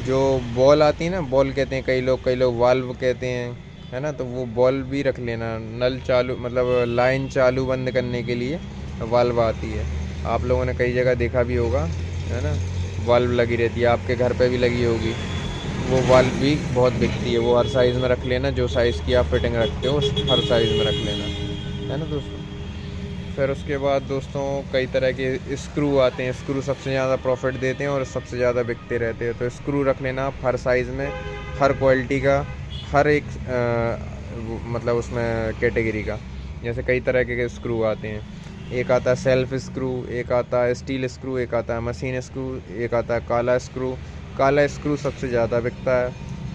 A: जो बॉल आती है ना, बॉल कहते हैं कई लोग वाल्व कहते हैं, है ना। तो वो बॉल भी रख लेना, नल चालू मतलब लाइन चालू बंद करने के लिए वाल्व आती है। आप लोगों ने कई जगह देखा भी होगा, है ना, वाल्व लगी रहती है, आपके घर पे भी लगी होगी। वो वाल्व भी बहुत बिकती है, वो हर साइज़ में रख लेना, जो साइज़ की आप फिटिंग रखते हो हर साइज़ में रख लेना, है ना दोस्तों। फिर उसके बाद दोस्तों कई तरह के स्क्रू आते हैं, स्क्रू सबसे ज़्यादा प्रॉफिट देते हैं और सबसे ज़्यादा बिकते रहते हैं। तो स्क्रू रख लेना आप हर साइज़ में, हर क्वालिटी का, हर एक मतलब उसमें कैटेगरी का। जैसे कई तरह के स्क्रू आते हैं, एक आता है सेल्फ स्क्रू, एक आता है स्टील स्क्रू, एक आता है मशीन स्क्रू, एक आता है काला स्क्रू। काला स्क्रू सबसे ज़्यादा बिकता है।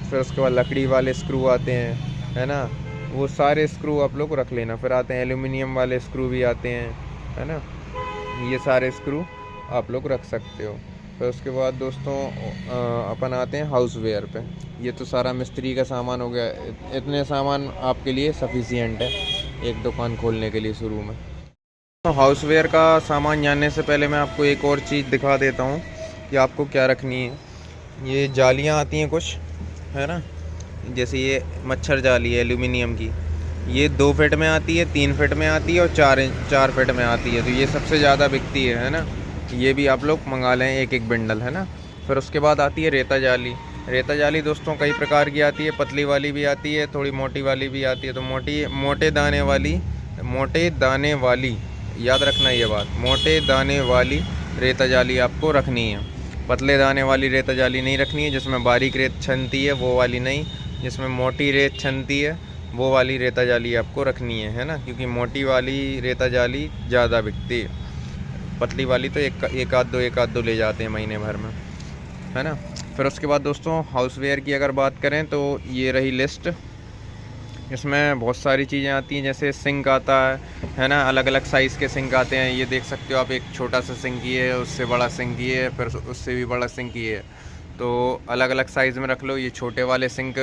A: फिर उसके बाद लकड़ी वाले स्क्रू आते हैं, है ना, वो सारे स्क्रू आप लोग रख लेना। फिर आते हैं एल्यूमिनियम वाले स्क्रू भी आते हैं, है ना, ये सारे स्क्रू आप लोग रख सकते हो। फिर उसके बाद दोस्तों अपन आते हैं हाउसवेयर पे। ये तो सारा मिस्त्री का सामान हो गया, इतने सामान आपके लिए सफिशिएंट है एक दुकान खोलने के लिए शुरू में। तो हाउसवेयर का सामान जानने से पहले मैं आपको एक और चीज़ दिखा देता हूँ कि आपको क्या रखनी है। ये जालियाँ आती हैं कुछ, है ना, जैसे ये मच्छर जाली है एल्यूमिनियम की, ये 2 फीट में आती है, 3 फीट में आती है और 4 फीट में आती है। तो ये सबसे ज़्यादा बिकती है ना, ये भी आप लोग मंगा लें एक एक बंडल, है ना। फिर उसके बाद आती है रेता जाली। रेता जाली दोस्तों कई प्रकार की आती है, पतली वाली भी आती है, थोड़ी मोटी वाली भी आती है। तो मोटे दाने वाली याद रखना ये बात, मोटे दाने वाली रेता जाली आपको रखनी है। पतले दाने वाली रेता जाली नहीं रखनी है, जिसमें बारीक रेत छनती है वो वाली नहीं, जिसमें मोटी रेत छनती है वो वाली रेता जाली आपको रखनी है ना, क्योंकि मोटी वाली रेता जाली ज़्यादा बिकती है। पतली वाली तो एक आध दो ले जाते हैं महीने भर में, है ना। फिर उसके बाद दोस्तों हाउसवेयर की अगर बात करें तो ये रही लिस्ट। इसमें बहुत सारी चीज़ें आती हैं, जैसे सिंक आता है ना, अलग अलग साइज़ के सिंक आते हैं। ये देख सकते हो आप, एक छोटा सा सिंक ये है, उससे बड़ा सिंक ये है, फिर उससे भी बड़ा सिंक ये है। तो अलग अलग साइज़ में रख लो। ये छोटे वाले सिंक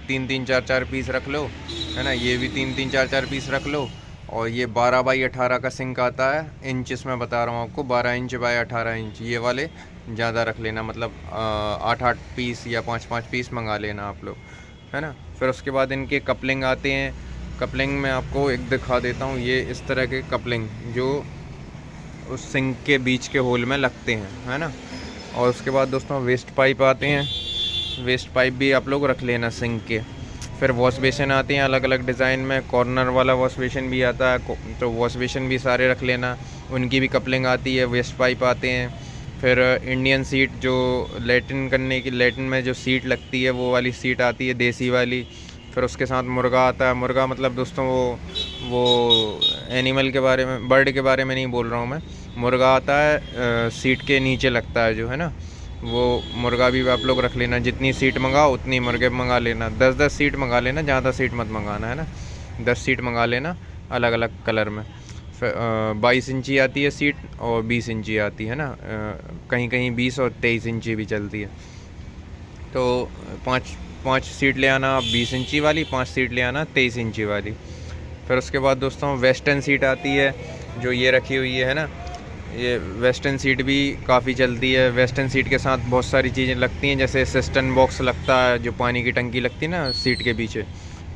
A: 3-3, 4-4 पीस रख लो, है ना। ये भी 3-3, 4-4 पीस रख लो। और ये 12 बाई 18 का सिंक आता है, इंच में बता रहा हूँ आपको, 12 इंच बाई 18 इंच। ये वाले ज़्यादा रख लेना, मतलब 8-8 पीस या 5-5 पीस मंगा लेना आप लोग, है ना। फिर उसके बाद इनके कपलिंग आते हैं। कपलिंग में आपको एक दिखा देता हूँ, ये इस तरह के कपलिंग जो उस सिंक के बीच के होल में लगते हैं, है ना। और उसके बाद दोस्तों वेस्ट पाइप आते हैं, वेस्ट पाइप भी आप लोग रख लेना सिंक के। फिर वॉश बेसिन आते हैं अलग अलग डिज़ाइन में, कॉर्नर वाला वॉश बेसिन भी आता है, तो वॉश बेसिन भी सारे रख लेना, उनकी भी कपलिंग आती है। वेस्ट पाइप आते हैं। फिर इंडियन सीट जो लैट्रिन करने की, लैट्रिन में जो सीट लगती है वो वाली सीट आती है, देसी वाली। फिर उसके साथ मुर्गा आता है। मुर्गा मतलब दोस्तों वो एनिमल के बारे में, बर्ड के बारे में नहीं बोल रहा हूँ मैं। मुर्गा आता है सीट के नीचे लगता है जो है ना, वो मुर्गा भी आप लोग रख लेना। जितनी सीट मंगाओ उतनी मुर्गे मंगा लेना। 10-10 सीट मंगा लेना, ज़्यादा सीट मत मंगाना, है ना। 10 सीट मंगा लेना अलग अलग कलर में। 22 इंची आती है सीट और 20 इंची आती है ना, कहीं कहीं 20 और 23 इंची भी चलती है। तो पाँच सीट ले आना 20 इंची वाली, 5 सीट ले आना 23 इंची वाली। फिर उसके बाद दोस्तों वेस्टर्न सीट आती है जो ये रखी हुई है ना, ये वेस्टर्न सीट भी काफ़ी चलती है। वेस्टर्न सीट के साथ बहुत सारी चीज़ें लगती हैं, जैसे सिस्टम बॉक्स लगता है, जो पानी की टंकी लगती है ना सीट के पीछे,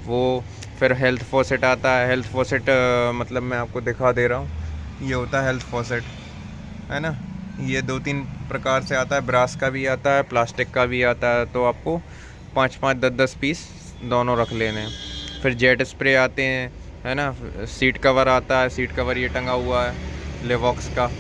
A: वो। फिर हेल्थ फॉसेट आता है। हेल्थ फॉसेट मतलब मैं आपको दिखा दे रहा हूँ, ये होता है हेल्थ फॉसेट, है ना। ये 2-3 प्रकार से आता है, ब्रास का भी आता है, प्लास्टिक का भी आता है। तो आपको 5-5, 10-10 पीस दोनों रख लेने हैं। फिर जेट स्प्रे आते हैं, है ना। सीट कवर आता है, सीट कवर ये टंगा हुआ है लेवॉक्स का,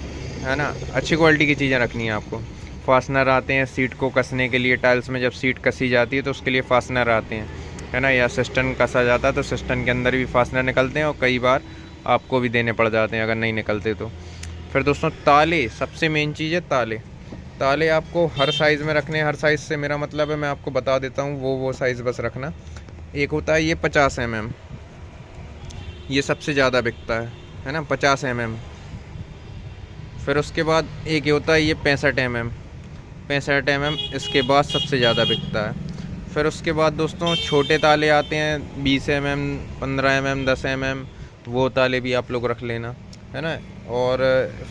A: है ना। अच्छी क्वालिटी की चीज़ें रखनी है आपको। फास्टनर आते हैं सीट को कसने के लिए, टाइल्स में जब सीट कसी जाती है तो उसके लिए फास्टनर आते हैं, है ना। या सिस्टम कसा जाता है तो सिस्टम के अंदर भी फास्टनर निकलते हैं, और कई बार आपको भी देने पड़ जाते हैं अगर नहीं निकलते तो। फिर दोस्तों ताले, सबसे मेन चीज़ है ताले। ताले आपको हर साइज़ में रखने हैं। हर साइज़ से मेरा मतलब है, मैं आपको बता देता हूँ, वो साइज़ बस रखना। एक होता है ये 50 mm, ये सबसे ज़्यादा बिकता है ना, 50 mm। फिर उसके बाद एक ये होता है ये 65 mm, 65 mm इसके बाद सबसे ज़्यादा बिकता है। फिर उसके बाद दोस्तों छोटे ताले आते हैं 20 mm, 15 mm, 10 mm, वो ताले भी आप लोग रख लेना, है ना। और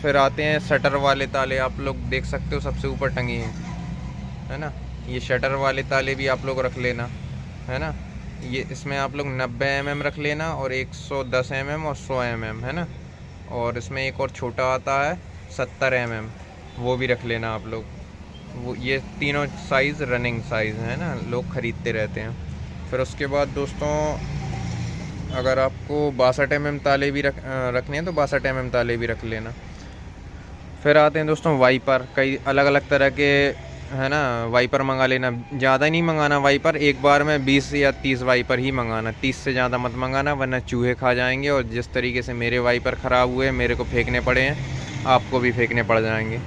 A: फिर आते हैं शटर वाले ताले, आप लोग देख सकते हो सबसे ऊपर टंगी हैं, है ना। ये शटर वाले ताले भी आप लोग रख लेना, है ना। ये इसमें आप लोग 90 mm रख लेना, और 110 mm और 100 mm, है ना। और इसमें एक और छोटा आता है 70 mm, वो भी रख लेना आप लोग। वो ये तीनों साइज़ रनिंग साइज़ है ना, लोग ख़रीदते रहते हैं। फिर उसके बाद दोस्तों अगर आपको 62 mm ताले भी रखने हैं तो 62 mm ताले भी रख लेना। फिर आते हैं दोस्तों वाइपर, कई अलग अलग तरह के, है ना। वाइपर मंगा लेना, ज़्यादा नहीं मंगाना वाइपर, एक बार में 20 या 30 वाइपर ही मंगाना, 30 से ज़्यादा मत मंगाना, वरना चूहे खा जाएंगे। और जिस तरीके से मेरे वाइपर ख़राब हुए, मेरे को फेंकने पड़े हैं, आपको भी फेंकने पड़ जाएंगे,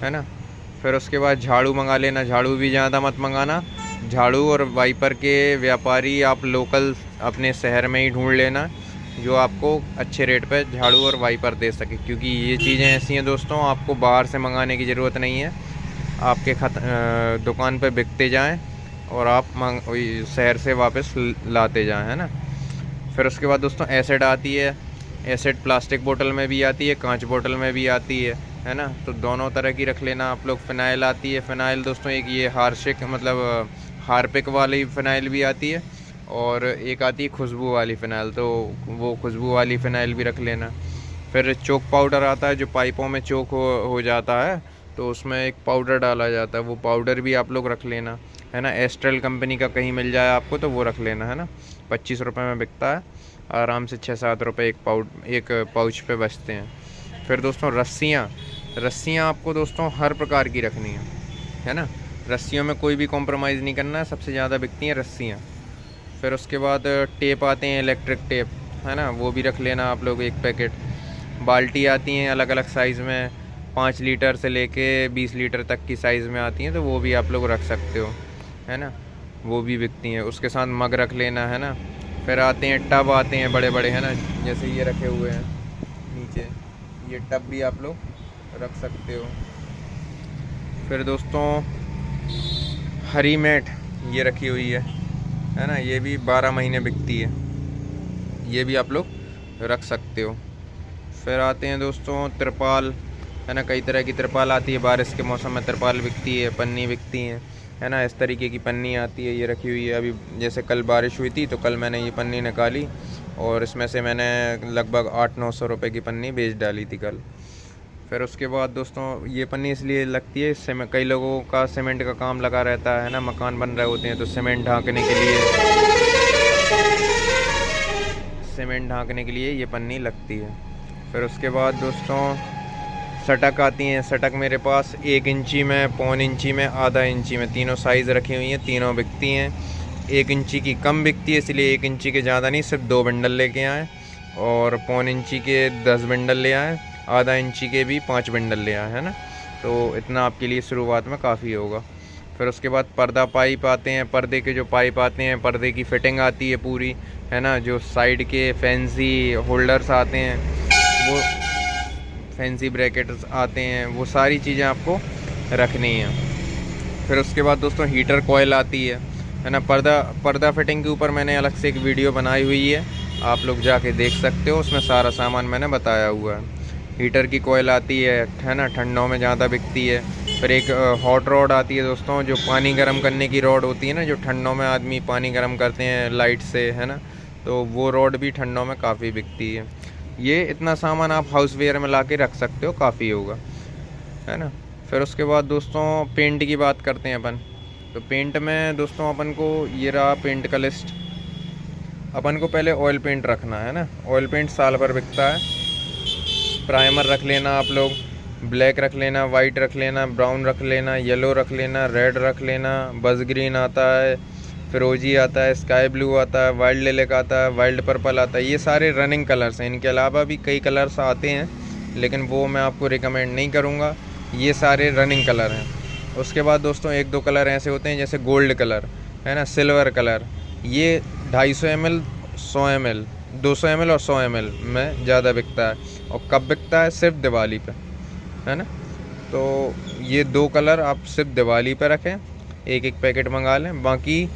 A: है ना। फिर उसके बाद झाड़ू मंगा लेना, झाड़ू भी ज़्यादा मत मंगाना। झाड़ू और वाइपर के व्यापारी आप लोकल अपने शहर में ही ढूंढ लेना, जो आपको अच्छे रेट पर झाड़ू और वाइपर दे सके, क्योंकि ये चीज़ें ऐसी हैं दोस्तों, आपको बाहर से मंगाने की ज़रूरत नहीं है, आपके दुकान पर बिकते जाएं और आप शहर से वापस लाते जाएं, है ना। फिर उसके बाद दोस्तों एसिड आती है। एसिड प्लास्टिक बोतल में भी आती है, कांच बोतल में भी आती है ना। तो दोनों तरह की रख लेना आप लोग। फ़िनाइल आती है, फ़िनाइल दोस्तों एक ये हार्शिक मतलब हार्पिक वाली फ़िनाइल भी आती है, और एक आती है खुशबू वाली फ़िनाइल, तो वो खुशबू वाली फ़िनाइल भी रख लेना। फिर चोक पाउडर आता है, जो पाइपों में चोक हो जाता है तो उसमें एक पाउडर डाला जाता है, वो पाउडर भी आप लोग रख लेना, है ना। एस्ट्रल कंपनी का कहीं मिल जाए आपको तो वो रख लेना, है ना। 25 रुपये में बिकता है, आराम से 6-7 रुपये एक पाउच पे बचते हैं। फिर दोस्तों रस्सियाँ आपको दोस्तों हर प्रकार की रखनी है ना। रस्सियों में कोई भी कॉम्प्रोमाइज़ नहीं करना है, सबसे ज़्यादा बिकती हैं रस्सियाँ। फिर उसके बाद टेप आते हैं, इलेक्ट्रिक टेप, है ना, वो भी रख लेना आप लोग 1 पैकेट। बाल्टी आती हैं अलग अलग साइज़ में, 5 लीटर से लेके 20 लीटर तक की साइज़ में आती हैं, तो वो भी आप लोग रख सकते हो, है ना, वो भी बिकती हैं। उसके साथ मग रख लेना, है ना। फिर आते हैं टब आते हैं बड़े बड़े, है ना, जैसे ये रखे हुए हैं नीचे, ये टब भी आप लोग रख सकते हो। फिर दोस्तों हरी मैट ये रखी हुई है ना, ये भी 12 महीने बिकती है, ये भी आप लोग रख सकते हो। फिर आते हैं दोस्तों तिरपाल, है ना, कई तरह की तिरपाल आती है, बारिश के मौसम में तिरपाल बिकती है, पन्नी बिकती है ना, इस तरीके की पन्नी आती है, ये रखी हुई है। अभी जैसे कल बारिश हुई थी तो कल मैंने ये पन्नी निकाली, और इसमें से मैंने लगभग 800-900 रुपये की पन्नी बेच डाली थी कल। फिर उसके बाद दोस्तों ये पन्नी इसलिए लगती है, इससे में कई लोगों का सीमेंट का काम लगा रहता है ना, मकान बन रहे होते हैं तो सीमेंट ढांकने के लिए ये पन्नी लगती है। फिर उसके बाद दोस्तों सटक आती हैं। सटक मेरे पास 1 इंची में, पौन इंची में, आधा इंची में, तीनों साइज़ रखी हुई हैं, तीनों बिकती हैं। 1 इंची की कम बिकती है, इसलिए 1 इंची के ज़्यादा नहीं, सिर्फ 2 बंडल लेके आए, और पौन इंची के 10 बंडल ले आए, आधा इंची के भी 5 बंडल ले आए, है ना। तो इतना आपके लिए शुरुआत में काफ़ी होगा। फिर उसके बाद पर्दा पाइप आते हैं। पर्दे के जो पाइप आते हैं, पर्दे की फिटिंग आती है पूरी, है ना। जो साइड के फैंसी होल्डर्स आते हैं, वो फैंसी ब्रैकेट्स आते हैं, वो सारी चीज़ें आपको रखनी है। फिर उसके बाद दोस्तों हीटर कॉयल आती है ना। पर्दा फिटिंग के ऊपर मैंने अलग से एक वीडियो बनाई हुई है, आप लोग जाके देख सकते हो, उसमें सारा सामान मैंने बताया हुआ है। हीटर की कॉयल आती है ना, ठंडों में ज़्यादा बिकती है। फिर एक हॉट रॉड आती है दोस्तों, जो पानी गर्म करने की रॉड होती है ना, जो ठंडों में आदमी पानी गर्म करते हैं लाइट से, है ना, तो वो रॉड भी ठंडों में काफ़ी बिकती है। ये इतना सामान आप हाउस वेयर में ला के रख सकते हो, काफ़ी होगा, है ना। फिर उसके बाद दोस्तों पेंट की बात करते हैं अपन। तो पेंट में दोस्तों अपन को ये रहा पेंट का लिस्ट। अपन को पहले ऑयल पेंट रखना है ना। ऑयल पेंट साल भर बिकता है। प्राइमर रख लेना आप लोग, ब्लैक रख लेना, वाइट रख लेना, ब्राउन रख लेना, येलो रख लेना, रेड रख लेना, बस ग्रीन आता है, फिरोजी आता है, स्काई ब्लू आता है, वाइल्ड लिलिक आता है, वाइल्ड पर्पल आता है। ये सारे रनिंग कलर्स हैं। इनके अलावा भी कई कलर्स आते हैं, लेकिन वो मैं आपको रिकमेंड नहीं करूँगा। ये सारे रनिंग कलर हैं। उसके बाद दोस्तों 1-2 कलर ऐसे होते हैं, जैसे गोल्ड कलर, है ना, सिल्वर कलर। ये 250 ml, 100 ml, 200 ml और 100 ml में ज़्यादा बिकता है। और कब बिकता है? सिर्फ दिवाली पे, है ना। तो ये 2 कलर आप सिर्फ दिवाली पे रखें, एक पैकेट मंगा लें। बाकी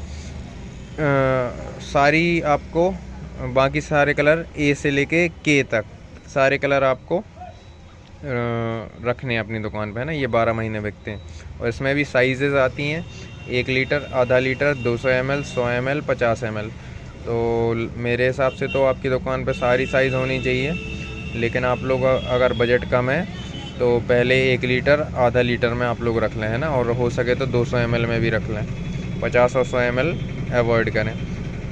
A: बाकी सारे कलर ए से लेके के तक सारे कलर आपको रखने हैं अपनी दुकान पे, है ना। ये 12 महीने बिकते हैं। और इसमें भी साइजेस आती हैं, 1 लीटर, आधा लीटर, 200 ml, 100 ml, 50 ml। तो मेरे हिसाब से तो आपकी दुकान पे सारी साइज़ होनी चाहिए, लेकिन आप लोग अगर बजट कम है तो पहले 1 लीटर, आधा लीटर में आप लोग रख लें, है ना। और हो सके तो 200 ml में भी रख लें। 50 और 100 ml अवॉइड करें।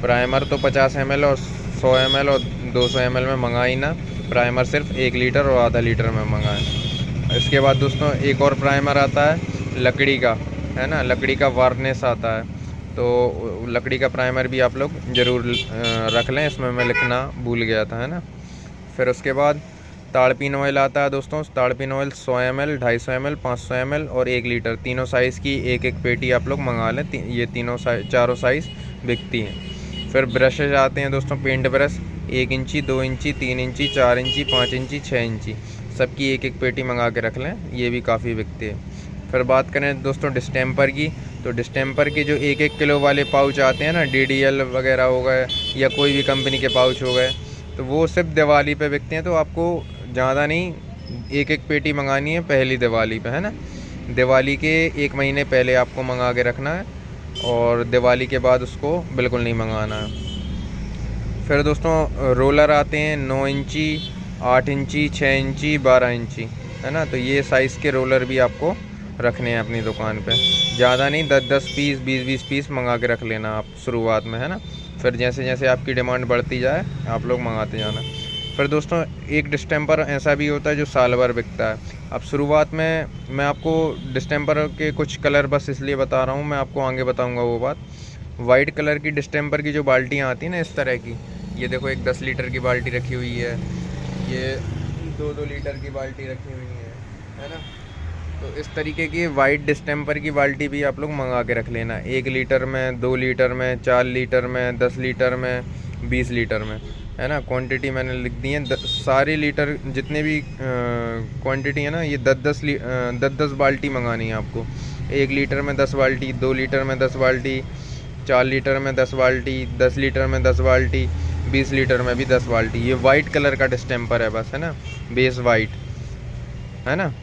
A: प्राइमर तो 50 ml और 100 ml और 200 ml में मंगाई ना। प्राइमर सिर्फ 1 लीटर और आधा लीटर में मंगाएं। इसके बाद दोस्तों एक और प्राइमर आता है लकड़ी का, है ना। लकड़ी का वार्निश आता है, तो लकड़ी का प्राइमर भी आप लोग ज़रूर रख लें। इसमें मैं लिखना भूल गया था, है ना। फिर उसके बाद ताड़पीन ऑयल आता है दोस्तों। ताड़पीन ऑयल 100 ml, 250 ml, 500 ml और 1 लीटर, तीनों साइज़ की एक पेटी आप लोग मंगा लें। ये चारों साइज़ बिकती हैं। फिर ब्रशेज आते हैं दोस्तों, पेंट ब्रश 1 इंची, 2 इंची, 3 इंची, 4 इंची, 5 इंची, 6 इंची, सबकी एक पेटी मंगा के रख लें, ये भी काफ़ी बिकती है। फिर बात करें दोस्तों डिस्टेम्पर की, तो डिस्टेम्पर के जो 1-1 किलो वाले पाउच आते हैं ना, DDL वगैरह हो गए या कोई भी कंपनी के पाउच हो गए, तो वो सिर्फ दिवाली पे बिकते हैं। तो आपको ज़्यादा नहीं, 1-1 पेटी मंगानी है पहली दिवाली पे, है ना। दिवाली के 1 महीने पहले आपको मंगा के रखना है, और दिवाली के बाद उसको बिल्कुल नहीं मंगाना है। फिर दोस्तों रोलर आते हैं 9 इंची, 8 इंची, 6 इंची, 12 इंची, है ना। तो ये साइज़ के रोलर भी आपको रखने हैं अपनी दुकान पे। ज़्यादा नहीं, 10-10 पीस, 20-20 पीस मंगा के रख लेना आप शुरुआत में, है ना। फिर जैसे जैसे आपकी डिमांड बढ़ती जाए आप लोग मंगाते जाना। फिर दोस्तों एक डिस्टेम्पर ऐसा भी होता है जो साल भर बिकता है। अब शुरुआत में मैं आपको डिस्टेम्पर के कुछ कलर बस इसलिए बता रहा हूँ, मैं आपको आगे बताऊँगा वो बात। वाइट कलर की डिस्टेम्पर की जो बाल्टियाँ आती हैं ना इस तरह की, ये देखो एक 10 लीटर की बाल्टी रखी हुई है, ये 2-2 लीटर की बाल्टी रखी हुई है ना। तो इस तरीके की वाइट डिस्टेम्पर की बाल्टी भी आप लोग मंगा के रख लेना, 1 लीटर में, 2 लीटर में, 4 लीटर में, 10 लीटर में, 20 लीटर में, है ना। क्वांटिटी मैंने लिख दी है, सारे लीटर जितने भी क्वांटिटी है ना, ये 10-10 बाल्टी मंगानी है आपको। 1 लीटर में 10 बाल्टी, 2 लीटर में 10 बाल्टी, 4 लीटर में 10 बाल्टी, 10 लीटर में 10 बाल्टी, 20 लीटर में भी 10 बाल्टी। ये वाइट कलर का डिस्टेम्पर है बस, है ना, बेस वाइट, है ना।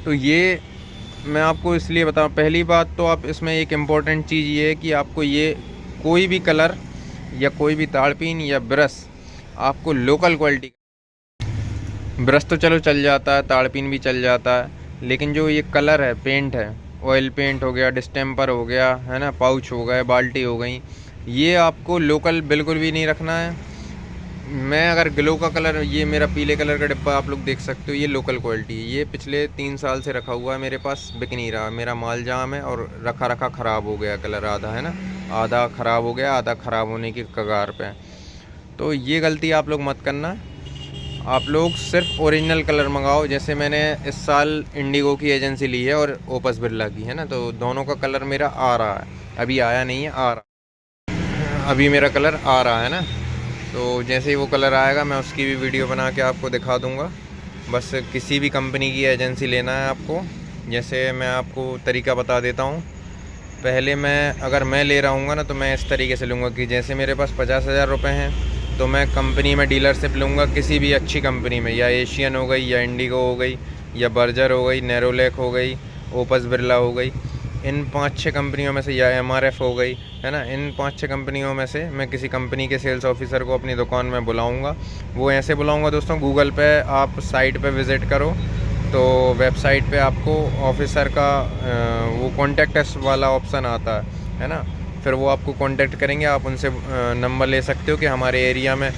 A: तो ये मैं आपको इसलिए बताऊँ, पहली बात तो आप इसमें एक इम्पॉर्टेंट चीज़ ये है कि आपको ये कोई भी कलर या कोई भी ताड़पीन या ब्रश आपको लोकल क्वालिटी, ब्रश तो चलो चल जाता है, ताड़पीन भी चल जाता है, लेकिन जो ये कलर है, पेंट है, ऑयल पेंट हो गया, डिस्टेम्पर हो गया, है ना, पाउच हो गए, बाल्टी हो गई, ये आपको लोकल बिल्कुल भी नहीं रखना है। मैं अगर ग्लो का कलर, ये मेरा पीले कलर का डिब्बा आप लोग देख सकते हो, ये लोकल क्वालिटी है। ये पिछले 3 साल से रखा हुआ है मेरे पास, बिक नहीं रहा, मेरा माल जाम है और रखा रखा ख़राब हो गया कलर आधा, है ना, आधा ख़राब हो गया, आधा ख़राब होने की कगार पे। तो ये गलती आप लोग मत करना। आप लोग सिर्फ ओरिजिनल कलर मंगाओ। जैसे मैंने इस साल इंडिगो की एजेंसी ली है और ओपस बिरला की, है ना, तो दोनों का कलर मेरा आ रहा है, अभी आया नहीं है, आ रहा, अभी मेरा कलर आ रहा है ना। तो जैसे ही वो कलर आएगा मैं उसकी भी वीडियो बना के आपको दिखा दूंगा। बस किसी भी कंपनी की एजेंसी लेना है आपको, जैसे मैं आपको तरीका बता देता हूँ। पहले अगर मैं ले रहा हूँ ना, तो मैं इस तरीके से लूँगा कि जैसे मेरे पास 50,000 रुपये हैं, तो मैं कंपनी में डीलरशिप लूँगा, किसी भी अच्छी कंपनी में, या एशियन हो गई, या इंडिगो हो गई, या बर्जर हो गई, नेरोलैक हो गई, ओपस बिरला हो गई, इन 5-6 कंपनियों में से, या MRF हो गई, है ना, इन 5-6 कंपनियों में से मैं किसी कंपनी के सेल्स ऑफिसर को अपनी दुकान में बुलाऊंगा। वो ऐसे बुलाऊंगा दोस्तों, गूगल पे आप साइट पे विज़िट करो, तो वेबसाइट पे आपको ऑफिसर का वो कॉन्टैक्ट अस वाला ऑप्शन आता है ना, फिर वो आपको कांटेक्ट करेंगे। आप उनसे नंबर ले सकते हो कि हमारे एरिया में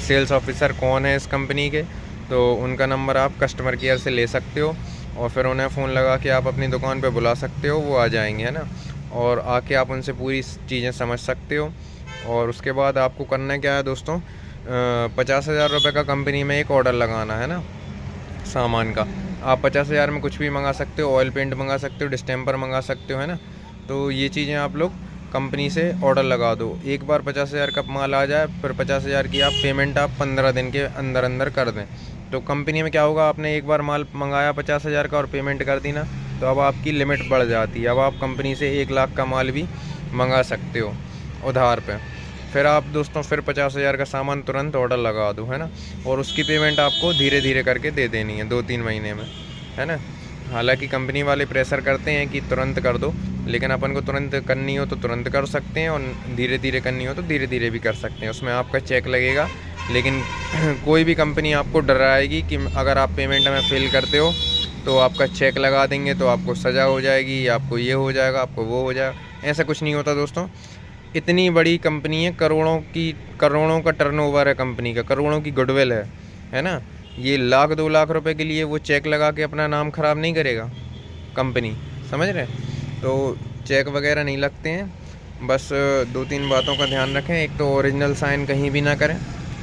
A: सेल्स ऑफिसर कौन है इस कंपनी के, तो उनका नंबर आप कस्टमर केयर से ले सकते हो और फिर उन्हें फ़ोन लगा के आप अपनी दुकान पे बुला सकते हो, वो आ जाएंगे, है ना, और आके आप उनसे पूरी चीज़ें समझ सकते हो। और उसके बाद आपको करना क्या है दोस्तों, 50,000 रुपये का कंपनी में एक ऑर्डर लगाना है ना सामान का। आप 50,000 में कुछ भी मंगा सकते हो, ऑयल पेंट मंगा सकते हो, डिस्टेम्पर मंगा सकते हो, है ना। तो ये चीज़ें आप लोग कंपनी से ऑर्डर लगा दो। एक बार 50,000 का माल आ जाए, फिर 50,000 की आप पेमेंट आप 15 दिन के अंदर अंदर कर दें। तो कंपनी में क्या होगा, आपने एक बार माल मंगाया 50,000 का और पेमेंट कर दी ना, तो अब आपकी लिमिट बढ़ जाती है। अब आप कंपनी से 1 लाख का माल भी मंगा सकते हो उधार पे। फिर आप दोस्तों फिर 50,000 का सामान तुरंत ऑर्डर लगा दो, है ना, और उसकी पेमेंट आपको धीरे धीरे करके दे देनी है 2-3 महीने में, है ना। हालांकि कंपनी वाले प्रेशर करते हैं कि तुरंत कर दो, लेकिन अपन को तुरंत करनी हो तो तुरंत कर सकते हैं और धीरे धीरे करनी हो तो धीरे धीरे भी कर सकते हैं। उसमें आपका चेक लगेगा, लेकिन कोई भी कंपनी आपको डराएगी कि अगर आप पेमेंट में फेल करते हो तो आपका चेक लगा देंगे, तो आपको सज़ा हो जाएगी, आपको ये हो जाएगा, आपको वो हो जाएगा। ऐसा कुछ नहीं होता दोस्तों। इतनी बड़ी कंपनी है, करोड़ों का टर्नओवर है कंपनी का, करोड़ों की गुडविल है ना। ये 1-2 लाख रुपए के लिए वो चेक लगा के अपना नाम ख़राब नहीं करेगा कंपनी, समझ रहे। तो चेक वगैरह नहीं लगते हैं। बस 2-3 बातों का ध्यान रखें। एक तो ओरिजिनल साइन कहीं भी ना करें,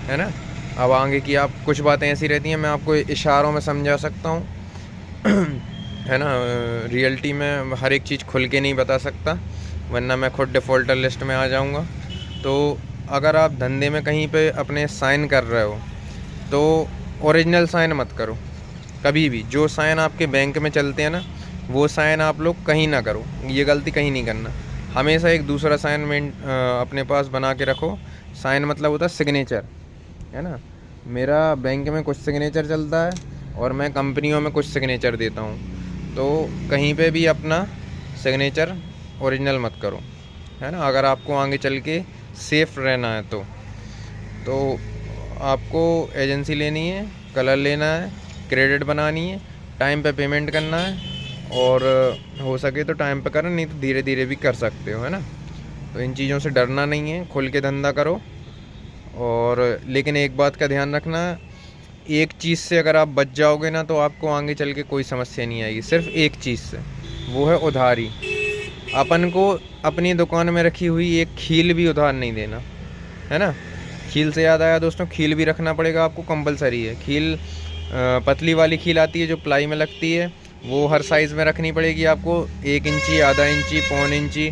A: है ना। अब आगे की आप कुछ बातें ऐसी रहती हैं, मैं आपको इशारों में समझा सकता हूँ है ना। रियलिटी में हर एक चीज़ खुल के नहीं बता सकता, वरना मैं खुद डिफ़ॉल्टर लिस्ट में आ जाऊँगा। तो अगर आप धंधे में कहीं पे अपने साइन कर रहे हो तो ओरिजिनल साइन मत करो कभी भी। जो साइन आपके बैंक में चलते हैं ना, वो साइन आप लोग कहीं ना करो, ये गलती कहीं नहीं करना। हमेशा एक दूसरा साइन अपने पास बना के रखो। साइन मतलब होता है सिग्नेचर, है ना। मेरा बैंक में कुछ सिग्नेचर चलता है और मैं कंपनियों में कुछ सिग्नेचर देता हूँ, तो कहीं पे भी अपना सिग्नेचर ओरिजिनल मत करो, है ना। अगर आपको आगे चल के सेफ़ रहना है तो आपको एजेंसी लेनी है, कलर लेना है, क्रेडिट बनानी है, टाइम पे पेमेंट करना है, और हो सके तो टाइम पे करो, नहीं तो धीरे धीरे भी कर सकते हो, है ना। तो इन चीज़ों से डरना नहीं है, खुल के धंधा करो। और लेकिन एक बात का ध्यान रखना, एक चीज़ से अगर आप बच जाओगे ना, तो आपको आगे चल के कोई समस्या नहीं आएगी। सिर्फ एक चीज़ से, वो है उधारी। अपन को अपनी दुकान में रखी हुई एक खील भी उधार नहीं देना, है ना। खील से याद आया दोस्तों, खील भी रखना पड़ेगा आपको, कंपलसरी है। खील पतली वाली खील आती है जो प्लाई में लगती है, वो हर साइज़ में रखनी पड़ेगी आपको। 1 इंची, आधा इंची, पौन इंची,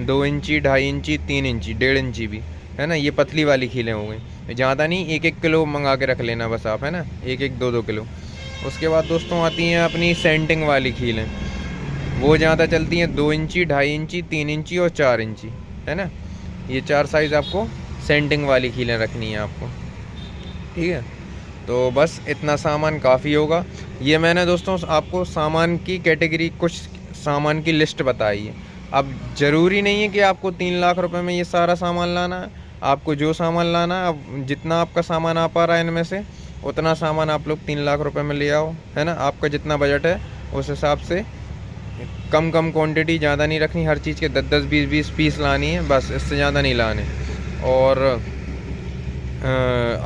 A: 2 इंची, 2.5 इंची, 3 इंची, 1.5 इंची भी, है ना। ये पतली वाली खीलें हो गई। ज़्यादा नहीं, 1-1 किलो मंगा के रख लेना बस आप, है ना, 1-1, 2-2 किलो। उसके बाद दोस्तों आती हैं अपनी सेंटिंग वाली खीलें, वो ज़्यादा चलती हैं, 2 इंची, 2.5 इंची, 3 इंची और 4 इंची, है ना। ये 4 साइज़ आपको सेंटिंग वाली खीलें रखनी है आपको, ठीक है। तो बस इतना सामान काफ़ी होगा। ये मैंने दोस्तों आपको सामान की कैटेगरी, कुछ सामान की लिस्ट बताई है। अब ज़रूरी नहीं है कि आपको 3 लाख रुपए में ये सारा सामान लाना है। आपको जो सामान लाना है, अब जितना आपका सामान आ पा रहा है इनमें से, उतना सामान आप लोग 3 लाख रुपए में ले आओ, है ना। आपका जितना बजट है उस हिसाब से कम कम क्वांटिटी, ज़्यादा नहीं रखनी, हर चीज़ के 10 10 20 20 पीस लानी है बस, इससे ज़्यादा नहीं लाने। और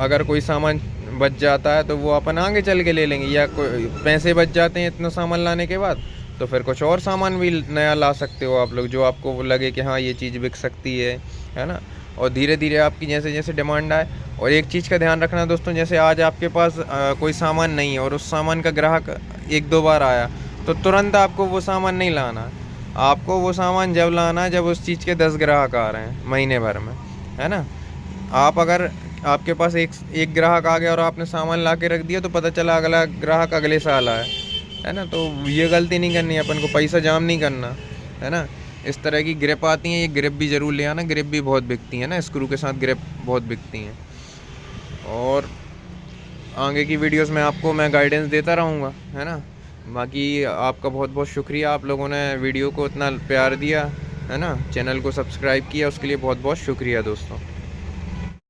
A: अगर कोई सामान बच जाता है तो वो अपन आगे चल के ले लेंगे, या कोई पैसे बच जाते हैं इतना सामान लाने के बाद तो फिर कुछ और सामान भी नया ला सकते हो आप लोग, जो आपको लगे कि हाँ ये चीज़ बिक सकती है ना। और धीरे धीरे आपकी जैसे जैसे डिमांड आए। और एक चीज़ का ध्यान रखना दोस्तों, जैसे आज आपके पास कोई सामान नहीं है और उस सामान का ग्राहक 1 2 बार आया तो तुरंत आपको वो सामान नहीं लाना। आपको वो सामान जब लाना है जब उस चीज़ के 10 ग्राहक आ रहे हैं महीने भर में, है ना। आप अगर आपके पास एक ग्राहक आ गया और आपने सामान ला के रख दिया तो पता चला अगला ग्राहक अगले साल आया, है ना। तो ये गलती नहीं करनी है अपन को, पैसा जाम नहीं करना, है ना। इस तरह की ग्रिप आती हैं, ये ग्रिप भी ज़रूर ले आना, ग्रिप भी बहुत बिकती हैं ना, स्क्रू के साथ ग्रिप बहुत बिकती हैं। और आगे की वीडियोस में आपको मैं गाइडेंस देता रहूँगा, है ना। बाकी आपका बहुत बहुत शुक्रिया, आप लोगों ने वीडियो को इतना प्यार दिया, है ना, चैनल को सब्सक्राइब किया, उसके लिए बहुत बहुत शुक्रिया दोस्तों।